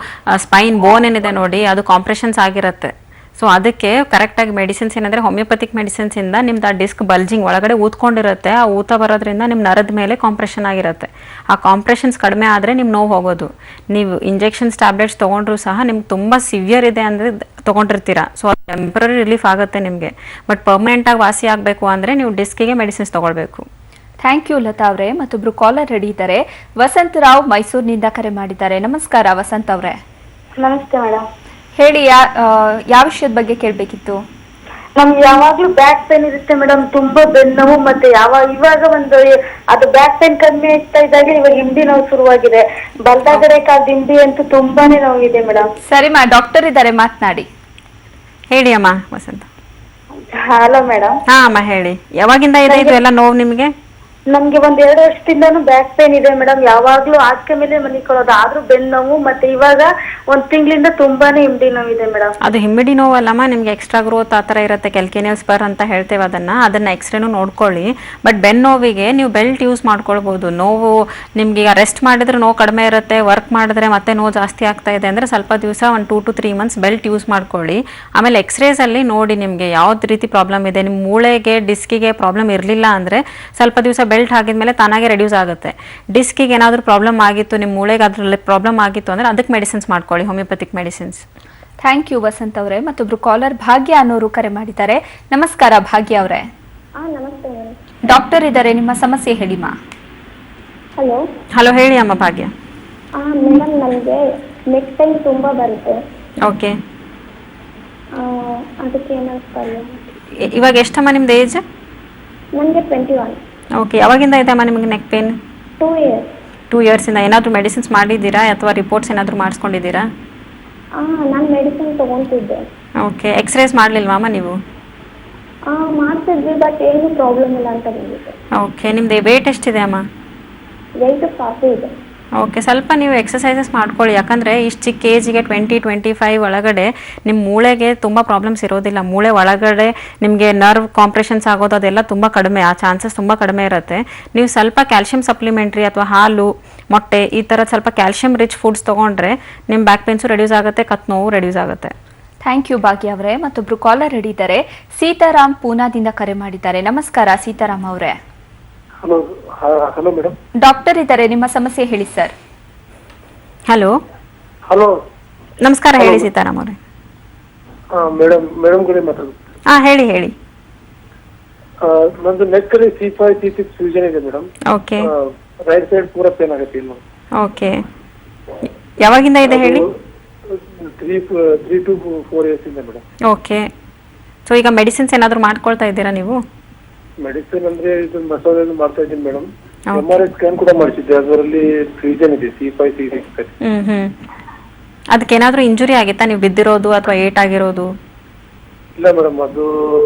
ಸ್ಪೈನ್ ಬೋನ್ ಏನಿದೆ ನೋಡಿ, ಅದು ಕಾಂಪ್ರೆಷನ್ಸ್ ಆಗಿರುತ್ತೆ. ಸೊ ಅದಕ್ಕೆ ಕರೆಕ್ಟಾಗಿ ಮೆಡಿಸಿನ್ಸ್ ಏನಂದರೆ ಹೋಮಿಯೋಪತಿಕ್ ಮೆಡಿಸಿನ್ಸಿಂದ ನಿಮ್ದು ಆ ಡಿಸ್ಕ್ ಬಲ್ಜಿಂಗ್ ಒಳಗಡೆ ಊದ್ಕೊಂಡಿರುತ್ತೆ, ಆ ಊತ ಬರೋದ್ರಿಂದ ನಿಮ್ಮ ನರದ ಮೇಲೆ ಕಾಂಪ್ರೆಷನ್ ಆಗಿರುತ್ತೆ. ಆ ಕಾಂಪ್ರೆಷನ್ಸ್ ಕಡಿಮೆ ಆದರೆ ನಿಮ್ಮ ನೋವು ಹೋಗೋದು. ನೀವು ಇಂಜೆಕ್ಷನ್ಸ್, ಟ್ಯಾಬ್ಲೆಟ್ಸ್ ತೊಗೊಂಡ್ರೂ ಸಹ ನಿಮ್ಗೆ ತುಂಬ ಸಿವಿಯರ್ ಇದೆ ಅಂದರೆ ತೊಗೊಂಡಿರ್ತೀರ. ಸೊ ಅದು ಟೆಂಪ್ರರಿ ರಿಲೀಫ್ ಆಗುತ್ತೆ ನಿಮಗೆ. ಬಟ್ ಪರ್ಮನೆಂಟಾಗಿ ವಾಸಿ ಆಗಬೇಕು ಅಂದರೆ ನೀವು ಡಿಸ್ಕಿಗೆ ಮೆಡಿಸಿನ್ಸ್ ತೊಗೊಳ್ಬೇಕು. ಥ್ಯಾಂಕ್ ಯು ಲತಾ ಅವರೇ. ಮತ್ತೊಬ್ರು ಕಾಲರ್ ರೆಡಿ ಇದ್ದಾರೆ. ವಸಂತರಾವ್ ಮೈಸೂರಿನಿಂದ ಕರೆ ಮಾಡಿದ್ದಾರೆ. ನಮಸ್ಕಾರ ವಸಂತ್ ಅವರೇ. ನಮಸ್ತೆ ಮೇಡಮ್. ಹೇಳಿ, ಯಾವ ವಿಷಯದ ಬಗ್ಗೆ ಕೇಳಬೇಕಿತ್ತು? ನಮ್ಗೆ ಯಾವಾಗ್ಲೂ ಬ್ಯಾಕ್ ಪೇನ್ ಇರುತ್ತೆ ಮೇಡಮ್, ತುಂಬಾ ಬೆನ್ನೋವು. ಮತ್ತೆ ಇವಾಗ ಅದು ಬ್ಯಾಕ್ ಪೇನ್ ಕಮ್ಮಿ ಆಗ್ತಾ ಇದ್ದಾಗ ಇವಾಗ ಹಿಂಡಿ ನೋವು ಶುರುವಾಗಿದೆ. ಬಲ್ದಾಗಡೆ ಕಾಲ್ ಹಿಂಡಿ ಅಂತೂ ತುಂಬಾನೇ ನೋವಿದೆ ಮೇಡಮ್. ಸರಿಮಾ, ಡಾಕ್ಟರ್ ಇದ್ದಾರೆ, ಮಾತನಾಡಿ. ಹೇಳಿ ಅಮ್ಮ ವಸಂತ. Hello madam. ಹಾ ಅಮ್ಮ ಹೇಳಿ, ಯಾವಾಗಿಂದ ಇದೆ ಇದು ಎಲ್ಲ ನೋವು ನಿಮಗೆ? ನಮ್ಗೆ 1-2 ವರ್ಷದಿಂದಾನು ಬ್ಯಾಕ್ ಪೇನ್ ಇದೆ ಮೇಡಮ್. ಯಾವಾಗ್ಲೂ ಹಾಸಿಗೆ ಮೇಲೆ ಮನಿಕೊಳ್ಳೋದು, ಆದ್ರೂ ಬೆನ್ನು ನೋವು. ಮತ್ತೆ ಇವಾಗ 1 ತಿಂಗಳಿಂದ ತುಂಬಾನೇ ಹಿಂಡಿ ನೋವಿದೆ ಮೇಡಮ್. ಅದು ಹಿಮ್ಮಿಡಿ ನೋವಲ್ಲಮ್ಮ, ನಿಮ್ಗೆ ಎಕ್ಸ್ಟ್ರಾ ಗ್ರೋತ್ ಆ ಥರ ಇರುತ್ತೆ, ಕ್ಯಾಲ್ಕೇನಿಯಲ್ ಸ್ಪರ್ ಅಂತ ಹೇಳ್ತೇವೆ ಅದನ್ನ ಎಕ್ಸ್ರೇನು ನೋಡ್ಕೊಳ್ಳಿ. ಬಟ್ ಬೆನ್ನು ನೋವಿಗೆ ನೀವು ಬೆಲ್ಟ್ ಯೂಸ್ ಮಾಡ್ಕೊಳ್ಬೋದು. ನೋವು ನಿಮ್ಗೆ ಈಗ ರೆಸ್ಟ್ ಮಾಡಿದ್ರೆ ನೋವು ಕಡಿಮೆ ಇರುತ್ತೆ, ವರ್ಕ್ ಮಾಡಿದ್ರೆ ಮತ್ತೆ ನೋವು ಜಾಸ್ತಿ ಆಗ್ತಾ ಇದೆ ಅಂದರೆ ಸ್ವಲ್ಪ ದಿವಸ 1 2 to 3 months ಬೆಲ್ಟ್ ಯೂಸ್ ಮಾಡ್ಕೊಳ್ಳಿ. ಆಮೇಲೆ ಎಕ್ಸ್ರೇಸಲ್ಲಿ ನೋಡಿ ನಿಮಗೆ ಯಾವ್ದು ರೀತಿ ಪ್ರಾಬ್ಲಮ್ ಇದೆ. ನಿಮ್ಮ ಮೂಳೆಗೆ ಡಿಸ್ಕಿಗೆ ಪ್ರಾಬ್ಲಮ್ ಇರಲಿಲ್ಲ ಅಂದರೆ ಸ್ವಲ್ಪ ದಿವಸ ಬೆಲ್ಟ್ ಹಾಕಿದ್ಮೇಲೆ ತಾನಾಗೆ ರೆಡ್ಯೂಸ್ ಆಗುತ್ತೆ. ಡಿಸ್ಕಿಗೆ ಏನಾದರೂ ಪ್ರಾಬ್ಲಮ್ ಆಗಿತ್ತು, ನಿಮ್ಮ ಮೂಳೆಗೆ ಅದರಲ್ಲಿ ಪ್ರಾಬ್ಲಮ್ ಆಗಿತ್ತು ಅಂದರೆ ಅದಕ್ಕೆ ಮೆಡಿಸಿನ್ಸ್ ಮಾಡ್ಕೊಳ್ಳಿ, homeopathic medicines. Thank you Vasanth ಅವರೇ. ಮತ್ತೊಬ್ರು ಕಾಲರ್ ಭಾಗ್ಯ ಅನ್ನೋರು ಕರೆ ಮಾಡಿದ್ದಾರೆ. ನಮಸ್ಕಾರ ಭಾಗ್ಯ ಅವರೇ. ನಮಸ್ತೆ ಮೇಡಮ್. ಡಾಕ್ಟರ್ ಇದ್ದಾರೆ, ನಿಮ್ಮ ಸಮಸ್ಯೆ ಹೇಳಿಮಾ. ಹಲೋ. ಹಲೋ ಹೇಳಿ ಅಮ್ಮ ಭಾಗ್ಯ. ಮೇಡಮ್, ನನಗೆ ನೆಕ್ ಪೇನ್ ತುಂಬಾ ಬರುತ್ತೆ. ಓಕೆ, ಅದಕ್ಕೆ ಏನಾಗ್ತಲ್ಲ. ಇವಾಗ ಎಷ್ಟಮ್ಮ ನಿಮ್ದು ಏಜ್? ನನಗೆ 21. ಓಕೆ, ಯಾವಾಗಿಂದ ಇದೆ ಅಮ್ಮ ನಿಮಗೆ ನೆಕ್ ಪೇನ್? 2 years. 2 yearsಯಿಂದ ಏನಾದರೂ ಮೆಡಿಸಿನ್ಸ್ ಮಾಡಿದ್ದೀರಾ ಅಥವಾ ರಿಪೋರ್ಟ್ಸ್ ಏನಾದರೂ ಮಾಡಿಸ್ಕೊಂಡಿದ್ದೀರಾ? ನಾನು ಮೆಡಿಸಿನ್ ತಗೊಂತಿದ್ದೆ. ಓಕೆ, ಎಕ್ಸ್ರೇಸ್ ಮಾಡಲಿಲ್ವಾ ಅಮ್ಮ ನೀವು? ಮಾಡ್ತಿದ್ವಿ, ಬಟ್ ಏನು ಪ್ರಾಬ್ಲಮ್ ಇಲ್ಲ ಅಂತ ಬಂದಿದೆ. ಓಕೆ, ನಿಮ್ಮದು ವೇಟ್ ಎಷ್ಟಿದೆ ಅಮ್ಮ? ವೆಯ್ಟ್ 40 ಇದೆ. ಓಕೆ, ಸ್ವಲ್ಪ ನೀವು ಎಕ್ಸಸೈಸಸ್ ಮಾಡ್ಕೊಳ್ಳಿ. ಯಾಕಂದರೆ ಇಷ್ಟು ಚಿಕ್ಕ ಏಜಿಗೆ 20-25 ಒಳಗಡೆ ನಿಮ್ಮ ಮೂಳೆಗೆ ತುಂಬ ಪ್ರಾಬ್ಲಮ್ಸ್ ಇರೋದಿಲ್ಲ. ಮೂಳೆ ಒಳಗಡೆ ನಿಮಗೆ ನರ್ವ್ ಕಾಂಪ್ರೆಷನ್ಸ್ ಆಗೋದು ಅದೆಲ್ಲ ತುಂಬ ಕಡಿಮೆ, ಆ ಚಾನ್ಸಸ್ ತುಂಬ ಕಡಿಮೆ ಇರುತ್ತೆ. ನೀವು ಸ್ವಲ್ಪ ಕ್ಯಾಲ್ಶಿಯಂ ಸಪ್ಲಿಮೆಂಟ್ರಿ ಅಥವಾ ಹಾಲು, ಮೊಟ್ಟೆ ಈ ಥರ ಸ್ವಲ್ಪ ಕ್ಯಾಲ್ಶಿಯಂ ರಿಚ್ ಫುಡ್ಸ್ ತೊಗೊಂಡ್ರೆ ನಿಮ್ಮ ಬ್ಯಾಕ್ ಪೇನ್ಸು ರೆಡ್ಯೂಸ್ ಆಗುತ್ತೆ, ಕತ್ತು ನೋವು ರೆಡ್ಯೂಸ್ ಆಗುತ್ತೆ. ಥ್ಯಾಂಕ್ ಯು ಭಾಗ್ಯ ಅವರೇ. ಮತ್ತೊಬ್ರು ಕಾಲರ್ ಹಿಡಿದ್ದಾರೆ, ಸೀತಾರಾಮ್ ಪೂನಾದಿಂದ ಕರೆ ಮಾಡಿದ್ದಾರೆ. ನಮಸ್ಕಾರ ಸೀತಾರಾಮ್ ಅವರೇ. ಹಲೋ. Hello madam. ಡಾಕ್ಟರ್ ಇದ್ದಾರೆ, ನಿಮ್ಮ ಸಮಸ್ಯೆ ಹೇಳಿ ಸರ್. ಹಲೋ. ಹಲೋ, ನಮಸ್ಕಾರ, ಹೇಳಿ ಸೀತಾರಾಮ್ ಅವರೇ. ಮೇಡಮ್ ಕಡೆ ಮಾತಾಡೋದು. ಹೇಳಿ ಹೇಳಿ. ನಂದು ನೆಕ್ ಅಲ್ಲಿ C5 C6 ಫ್ಯೂಷನ್ ಇದೆ ಮೇಡಮ್. ಓಕೆ. ರೈಟ್ ಸೈಡ್ ಪೂರಾ ಪೇನ್ ಆಗುತ್ತೆ ಇಲ್ಲಿ. ಓಕೆ, ಯಾವಾಗಿಂದ ಇದೆ ಹೇಳಿ? 3 to 4 years ಇಂದ ಮೇಡಮ್. ಓಕೆ, ಸೊ ಈಗ ಮೆಡಿಸಿನ್ಸ್ ಏನಾದರೂ ಮಾಡ್ಕೊಳ್ತಾ ಇದ್ದೀರಾ ನೀವು? ಮೆಡಿಸಿನ್ ಅಂದ್ರೆ ಇದು ಮಸಾಲೆ ಮಾಡ್ತಾ ಇದ್ದೀನಿ ಮೇಡಮ್. MRI ಸ್ಕ್ಯಾನ್ ಕೂಡ ಮಾಡಿಸಿದ್ದೆ, ಅದರಲ್ಲಿ ಫ್ಯೂಷನ್ ಇದೆ C5 C6. ಅದಕ್ಕೆ ಏನಾದರೂ ಇಂಜುರಿ ಆಗಿತ್ತಾ, ನೀವು ಬಿದ್ದಿರೋದು ಅಥವಾ ಏಟ್ ಆಗಿರೋದು? ಇಲ್ಲ ಮೇಡಮ್, ಅದು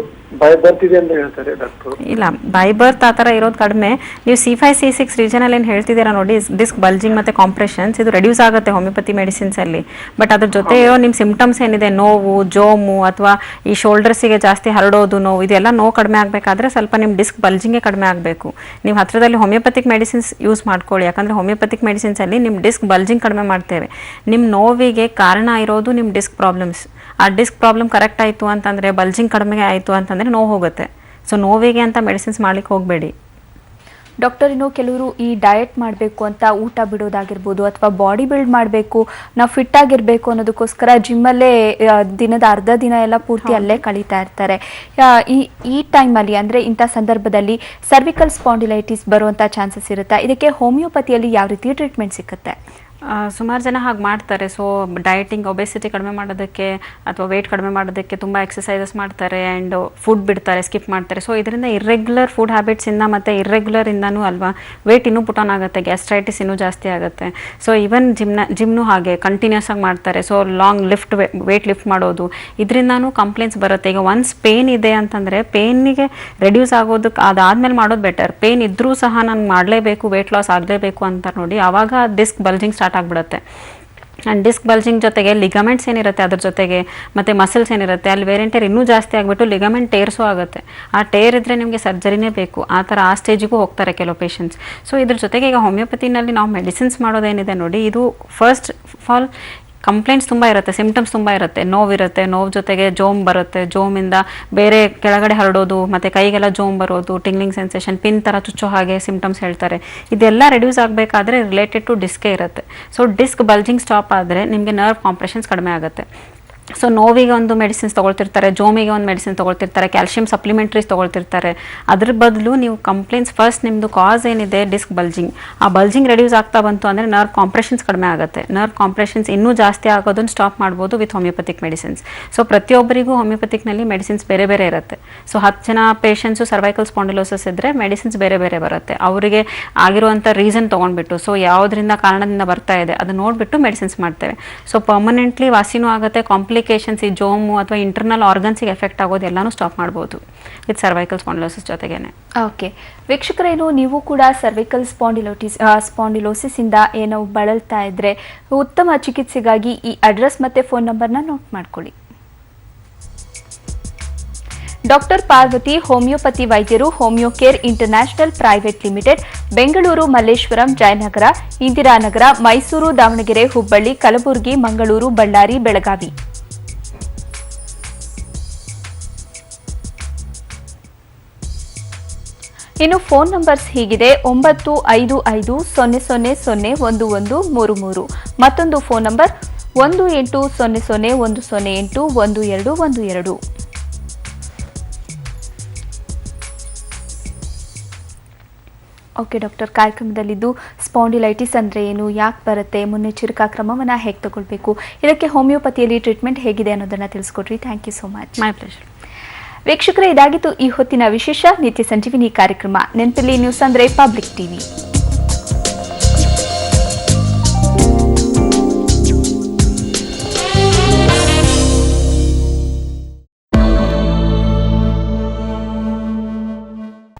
ಬೈ ಬರ್ತಿದೆ ಅಂತ ಹೇಳ್ತಾರೆ ಡಾಕ್ಟರ್. ಇಲ್ಲ, ಬೈ ಬರ್ತ್ ಆ ಥರ ಇರೋದು ಕಡಿಮೆ. ನೀವು C5 C6 ರೀಜನಲ್ಲಿ ಏನು ಹೇಳ್ತಿದ್ದೀರಾ ನೋಡಿ, ಡಿಸ್ಕ್ ಬಲ್ಜಿಂಗ್ ಮತ್ತು ಕಾಂಪ್ರೆಷನ್ಸ್, ಇದು ರೆಡ್ಯೂಸ್ ಆಗುತ್ತೆ ಹೋಮಿಯೋಪತಿ ಮೆಡಿಸಿನ್ಸಲ್ಲಿ. ಬಟ್ ಅದ್ರ ಜೊತೆ ಇರೋ ನಿಮ್ಮ ಸಿಮ್ಟಮ್ಸ್ ಏನಿದೆ, ನೋವು, ಜೋಮು ಅಥವಾ ಈ ಶೋಲ್ಡರ್ಸಿಗೆ ಜಾಸ್ತಿ ಹರಡೋದು ನೋವು, ಇದೆಲ್ಲ ನೋವು ಕಡಿಮೆ ಆಗಬೇಕಾದ್ರೆ ಸ್ವಲ್ಪ ನಿಮ್ಮ ಡಿಸ್ಕ್ ಬಲ್ಜಿಂಗೇ ಕಡಿಮೆ ಆಗಬೇಕು. ನೀವು ಹತ್ತಿರದಲ್ಲಿ ಹೋಮಿಯೋಪತಿಕ್ ಮೆಡಿಸಿನ್ಸ್ ಯೂಸ್ ಮಾಡ್ಕೊಳ್ಳಿ. ಯಾಕಂದರೆ ಹೋಮಿಯೋಪತಿಕ್ ಮೆಡಿಸಿನ್ಸಲ್ಲಿ ನಿಮ್ಮ ಡಿಸ್ಕ್ ಬಲ್ಜಿಂಗ್ ಕಡಿಮೆ ಮಾಡ್ತೇವೆ. ನಿಮ್ಮ ನೋವಿಗೆ ಕಾರಣ ಇರೋದು ನಿಮ್ಮ ಡಿಸ್ಕ್ ಪ್ರಾಬ್ಲಮ್ಸ್. ಆ ಡಿಸ್ಕ್ ಪ್ರಾಬ್ಲಮ್ ಕರೆಕ್ಟ್ ಆಯಿತು ಅಂತಂದರೆ, ಬಲ್ಜಿಂಗ್ ಕಡಿಮೆ ಆಯಿತು ಅಂತಂದರೆ ನೋವು ಹೋಗುತ್ತೆ. ಸೊ ನೋವಿಗೆ ಅಂತ ಮೆಡಿಸಿನ್ಸ್ ಮಾಡ್ಲಿಕ್ಕೆ ಹೋಗಬೇಡಿ. ಡಾಕ್ಟರ್, ಇನ್ನು ಕೆಲವರು ಈ ಡಯಟ್ ಮಾಡಬೇಕು ಅಂತ ಊಟ ಬಿಡೋದಾಗಿರ್ಬೋದು ಅಥವಾ ಬಾಡಿ ಬಿಲ್ಡ್ ಮಾಡಬೇಕು, ನಾವು ಫಿಟ್ ಆಗಿರಬೇಕು ಅನ್ನೋದಕ್ಕೋಸ್ಕರ ಜಿಮ್ಮಲ್ಲೇ ದಿನದ ಅರ್ಧ ದಿನ ಎಲ್ಲ ಪೂರ್ತಿ ಅಲ್ಲೇ ಕಳೀತಾ ಇರ್ತಾರೆ. ಈ ಟೈಮಲ್ಲಿ ಅಂದರೆ ಇಂಥ ಸಂದರ್ಭದಲ್ಲಿ ಸರ್ವಿಕಲ್ ಸ್ಪಾಂಡಿಲೈಟಿಸ್ ಬರುವಂಥ ಚಾನ್ಸಸ್ ಇರುತ್ತೆ. ಇದಕ್ಕೆ ಹೋಮಿಯೋಪತಿಯಲ್ಲಿ ಯಾವ ರೀತಿ ಟ್ರೀಟ್ಮೆಂಟ್ ಸಿಗುತ್ತೆ? ಸುಮಾರು ಜನ ಹಾಗೆ ಮಾಡ್ತಾರೆ. ಸೊ ಡಯಟಿಂಗ್, ಒಬೆಸಿಟಿ ಕಡಿಮೆ ಮಾಡೋದಕ್ಕೆ ಅಥವಾ ವೆಯ್ಟ್ ಕಡಿಮೆ ಮಾಡೋದಕ್ಕೆ ತುಂಬ ಎಕ್ಸಸೈಸಸ್ ಮಾಡ್ತಾರೆ ಆ್ಯಂಡ್ ಫುಡ್ ಬಿಡ್ತಾರೆ, ಸ್ಕಿಪ್ ಮಾಡ್ತಾರೆ. ಸೊ ಇದರಿಂದ ಇರ್ರೆಗ್ಯುಲರ್ ಫುಡ್ ಹ್ಯಾಬಿಟ್ಸಿಂದ ಮತ್ತು ಇರ್ರೆಗ್ಯುಲರಿಂದನೂ ಅಲ್ವಾ ವೆಯ್ಟ್ ಇನ್ನೂ ಪುಟ್ ಆನ್ ಆಗುತ್ತೆ, ಗ್ಯಾಸ್ಟ್ರೈಟಿಸ್ ಇನ್ನೂ ಜಾಸ್ತಿ ಆಗುತ್ತೆ. ಸೊ ಈವನ್ ಜಿಮ್ನು ಹಾಗೆ ಕಂಟಿನ್ಯೂಸ್ ಆಗಿ ಮಾಡ್ತಾರೆ. ಸೊ ಲಾಂಗ್ ವೆಯ್ಟ್ ಲಿಫ್ಟ್ ಮಾಡೋದು, ಇದರಿಂದನೂ ಕಂಪ್ಲೇಂಟ್ಸ್ ಬರುತ್ತೆ. ಈಗ ಒನ್ಸ್ ಪೇನ್ ಇದೆ ಅಂತಂದರೆ ಪೇನಿಗೆ ರೆಡ್ಯೂಸ್ ಆಗೋದಕ್ಕೆ ಅದಾದಮೇಲೆ ಮಾಡೋದು ಬೆಟರ್. ಪೇನ್ ಇದ್ದರೂ ಸಹ ನಾನು ಮಾಡಲೇಬೇಕು, ವೆಯ್ಟ್ ಲಾಸ್ ಆಗಲೇಬೇಕು ಅಂತ ನೋಡಿ, ಆವಾಗ ಡಿಸ್ಕ್ ಬಲ್ಜಿಂಗ್ ಸ್ಟಾರ್ಟ್ ಆಗಿಬಿಡುತ್ತೆ. ಆ್ಯಂಡ್ ಡಿಸ್ಕ್ ಬಲ್ಜಿಂಗ್ ಜೊತೆಗೆ ಲಿಗಮೆಂಟ್ಸ್ ಏನಿರುತ್ತೆ ಅದ್ರ ಜೊತೆಗೆ ಮತ್ತು ಮಸಲ್ಸ್ ಏನಿರುತ್ತೆ ಅಲ್ಲಿ ವೇರ್ ಆ್ಯಂಡ್ ಟೇರ್ ಇನ್ನೂ ಜಾಸ್ತಿ ಆಗಿಬಿಟ್ಟು ಲಿಗಮೆಂಟ್ ಟೇರ್ಸು ಆಗುತ್ತೆ. ಆ ಟೇರ್ ಇದ್ದರೆ ನಿಮಗೆ ಸರ್ಜರಿನೇ ಬೇಕು, ಆ ಥರ ಆ ಸ್ಟೇಜಿಗೂ ಹೋಗ್ತಾರೆ ಕೆಲವು ಪೇಷಂಟ್ಸ್. ಸೊ ಇದ್ರ ಜೊತೆಗೆ ಈಗ ಹೋಮಿಯೋಪತಿನಲ್ಲಿ ನಾವು ಮೆಡಿಸಿನ್ಸ್ ಮಾಡೋದೇನಿದೆ ನೋಡಿ, ಇದು ಫಸ್ಟ್ ಆಫ್ ಆಲ್ ಕಂಪ್ಲೇಂಟ್ಸ್ ತುಂಬ ಇರುತ್ತೆ, ಸಿಮ್ಟಮ್ಸ್ ತುಂಬ ಇರುತ್ತೆ. ನೋವಿರುತ್ತೆ, ನೋವು ಜೊತೆಗೆ ಜೋಮ್ ಬರುತ್ತೆ, ಜೋಮಿಂದ ಬೇರೆ ಕೆಳಗಡೆ ಹರಡೋದು, ಮತ್ತು ಕೈಗೆಲ್ಲ ಜೋಮ್ ಬರೋದು, ಟಿಂಗ್ಲಿಂಗ್ ಸೆನ್ಸೇಷನ್, ಪಿನ್ ಥರ ಚುಚ್ಚೋ ಹಾಗೆ ಸಿಮ್ಟಮ್ಸ್ ಹೇಳ್ತಾರೆ. ಇದೆಲ್ಲ ರೆಡ್ಯೂಸ್ ಆಗಬೇಕಾದ್ರೆ ರಿಲೇಟೆಡ್ ಟು ಡಿಸ್ಕೇ ಇರುತ್ತೆ. ಸೊ ಡಿಸ್ಕ್ ಬಲ್ಜಿಂಗ್ ಸ್ಟಾಪ್ ಆದರೆ ನಿಮಗೆ ನರ್ವ್ ಕಾಂಪ್ರೆಷನ್ಸ್ ಕಡಿಮೆ ಆಗುತ್ತೆ. ಸೊ ನೋವಿಗೆ ಒಂದು ಮೆಡಿಸಿನ್ಸ್ ತೊಗೊಳ್ತಿರ್ತಾರೆ, ಜೋಮಿಗೆ ಒಂದು ಮೆಡಿಸಿನ್ ತೊಗೊಳ್ತಿರ್ತಾರೆ, ಕ್ಯಾಲ್ಶಿಯಂ ಸಪ್ಲಿಮೆಂಟ್ರೀಸ್ ತೊಗೊಳ್ತಿರ್ತಾರೆ. ಅದ್ರ ಬದಲು ನೀವು ಕಂಪ್ಲೇಂಟ್ಸ್ ಫಸ್ಟ್ ನಿಮ್ಮದು ಕಾಸ್ ಏನಿದೆ ಡಿಸ್ಕ್ ಬಲ್ಜಿಂಗ್, ಆ ಬಲ್ಜಿಂಗ್ ರೆಡ್ಯೂಸ್ ಆಗ್ತಾ ಬಂತು ಅಂದರೆ ನರ್ವ್ ಕಾಂಪ್ರೆಷನ್ಸ್ ಕಡಿಮೆ ಆಗುತ್ತೆ. ನರ್ವ್ ಕಾಂಪ್ರೆಷನ್ಸ್ ಇನ್ನೂ ಜಾಸ್ತಿ ಆಗೋದನ್ನು ಸ್ಟಾಪ್ ಮಾಡ್ಬೋದು ವಿತ್ ಹೋಮಿಯೋಪತಿಕ್ ಮೆಡಿಸಿನ್ಸ್. ಸೊ ಪ್ರತಿಯೊಬ್ಬರಿಗೂ ಹೋಮಿಯೋಪತಿಕ್ನಲ್ಲಿ ಮೆಡಿಸಿನ್ಸ್ ಬೇರೆ ಬೇರೆ ಇರುತ್ತೆ. ಸೊ 10 ಜನ ಪೇಷಂಟ್ಸು ಸರ್ವೈಕಲ್ ಸ್ಪಾಂಡಿಲೋಸಿಸ್ ಇದ್ದರೆ ಮೆಡಿಸಿನ್ಸ್ ಬೇರೆ ಬೇರೆ ಬರುತ್ತೆ. ಅವರಿಗೆ ಆಗಿರುವಂಥ ರೀಸನ್ ತೊಗೊಂಡ್ಬಿಟ್ಟು, ಸೊ ಯಾವುದರಿಂದ ಕಾರಣದಿಂದ ಬರ್ತಾ ಇದೆ ಅದು ನೋಡಿಬಿಟ್ಟು ಮೆಡಿಸಿನ್ಸ್ ಮಾಡ್ತೇವೆ. ಸೊ ಪರ್ಮನೆಂಟ್ಲಿ ವಾಸಿನೂ ಆಗುತ್ತೆ, ಕಾಂಪ್ಲಿಕೇಶನ್ಸ್ ಈ ಜೋಮು ಅಥವಾ ಇಂಟರ್ನಲ್ ಆರ್ಗನ್ಸಿಗೆ ಎಫೆಕ್ಟ್ ಆಗೋದು ಎಲ್ಲನೂ ಸ್ಟಾಪ್ ಮಾಡ್ಬೋದು ವಿತ್ ಸರ್ವೈಕಲ್ ಸ್ಪಾಂಡಿಲೋಸಿಸ್ ಜೊತೆಗೇನೆ. ಓಕೆ ವೀಕ್ಷಕರೇನು, ನೀವು ಕೂಡ ಸರ್ವಿಕಲ್ ಸ್ಪಾಂಡಿಲೋಸಿಸ್ ಇಂದ ಏನೋ ಬಳಲ್ತಾ ಇದ್ರೆ ಉತ್ತಮ ಚಿಕಿತ್ಸೆಗಾಗಿ ಈ ಅಡ್ರೆಸ್ ಮತ್ತೆ ಫೋನ್ ನಂಬರ್ನ ನೋಟ್ ಮಾಡ್ಕೊಳ್ಳಿ. ಡಾಕ್ಟರ್ ಪಾರ್ವತಿ ಹೋಮಿಯೋಪತಿ ವೈದ್ಯರು, homeo care international private limited, Bengaluru, Malleshwaram, Jayanagar, Indiranagar, Mysuru, Davanagere, Hubballi, Kalaburagi, Mangaluru, Ballari, Belagavi. ಇನ್ನು ಫೋನ್ ನಂಬರ್ಸ್ ಹೀಗಿದೆ: 9550001133, ಮತ್ತೊಂದು ಫೋನ್ ನಂಬರ್ 180010081212. ಓಕೆ ಡಾಕ್ಟರ್, ಕಾರ್ಯಕ್ರಮದಲ್ಲಿದ್ದು ಸ್ಪಾಂಡಿಲೈಟಿಸ್ ಅಂದರೆ ಏನು, ಯಾಕೆ ಬರುತ್ತೆ, ಮುನ್ನೆಚ್ಚರಿಕಾ ಕ್ರಮವನ್ನು ಹೇಗೆ ತಗೊಳ್ಬೇಕು, ಇದಕ್ಕೆ ಹೋಮಿಯೋಪತಿಯಲ್ಲಿ ಟ್ರೀಟ್ಮೆಂಟ್ ಹೇಗಿದೆ ಅನ್ನೋದನ್ನು ತಿಳಿಸ್ಕೊಟ್ರಿ. Thank you so much. My pleasure. ವೀಕ್ಷಕರೇ, ಇದಾಗಿತ್ತು ಈ ಹೊತ್ತಿನ ವಿಶೇಷ ನಿತ್ಯ ಸಂಜೀವಿನಿ ಕಾರ್ಯಕ್ರಮ. ನೆನಪಿಲ್ಲಿ, ನ್ಯೂಸ್ ಅಂದರೆ ಪಬ್ಲಿಕ್ ಟಿವಿ.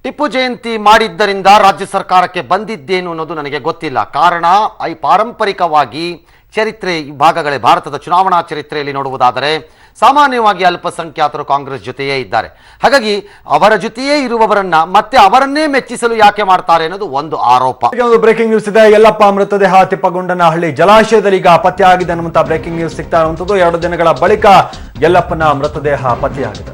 ಟಿಪ್ಪು ಜಯಂತಿ ಮಾಡಿದ್ದರಿಂದ ರಾಜ್ಯ ಸರ್ಕಾರಕ್ಕೆ ಬಂದಿದ್ದೇನು ಅನ್ನೋದು ನನಗೆ ಗೊತ್ತಿಲ್ಲ. ಕಾರಣ ಪಾರಂಪರಿಕವಾಗಿ ಚರಿತ್ರೆ ಭಾಗಗಳೇ ಭಾರತದ ಚುನಾವಣಾ ಚರಿತ್ರೆಯಲ್ಲಿ ನೋಡುವುದಾದರೆ ಸಾಮಾನ್ಯವಾಗಿ ಅಲ್ಪಸಂಖ್ಯಾತರು ಕಾಂಗ್ರೆಸ್ ಜೊತೆಯೇ ಇದ್ದಾರೆ. ಹಾಗಾಗಿ ಅವರ ಜೊತೆಯೇ ಇರುವವರನ್ನ ಮತ್ತೆ ಅವರನ್ನೇ ಮೆಚ್ಚಿಸಲು ಯಾಕೆ ಮಾಡ್ತಾರೆ ಅನ್ನೋದು ಒಂದು ಆರೋಪ. ಒಂದು ಬ್ರೇಕಿಂಗ್ ನ್ಯೂಸ್ ಇದೆ. ಯಲ್ಲಪ್ಪ ಮೃತದೇಹ ತಿಪ್ಪಗೊಂಡನಹಳ್ಳಿ ಜಲಾಶಯದಲ್ಲಿ ಈಗ ಪತ್ತೆಯಾಗಿದೆ ಅನ್ನುವಂತ ಬ್ರೇಕಿಂಗ್ ನ್ಯೂಸ್ ಸಿಗ್ತಾ ಇರುವಂತದ್ದು. 2 ದಿನಗಳ ಬಳಿಕ ಯಲ್ಲಪ್ಪನ ಮೃತದೇಹ ಪತ್ತೆಯಾಗಿದೆ.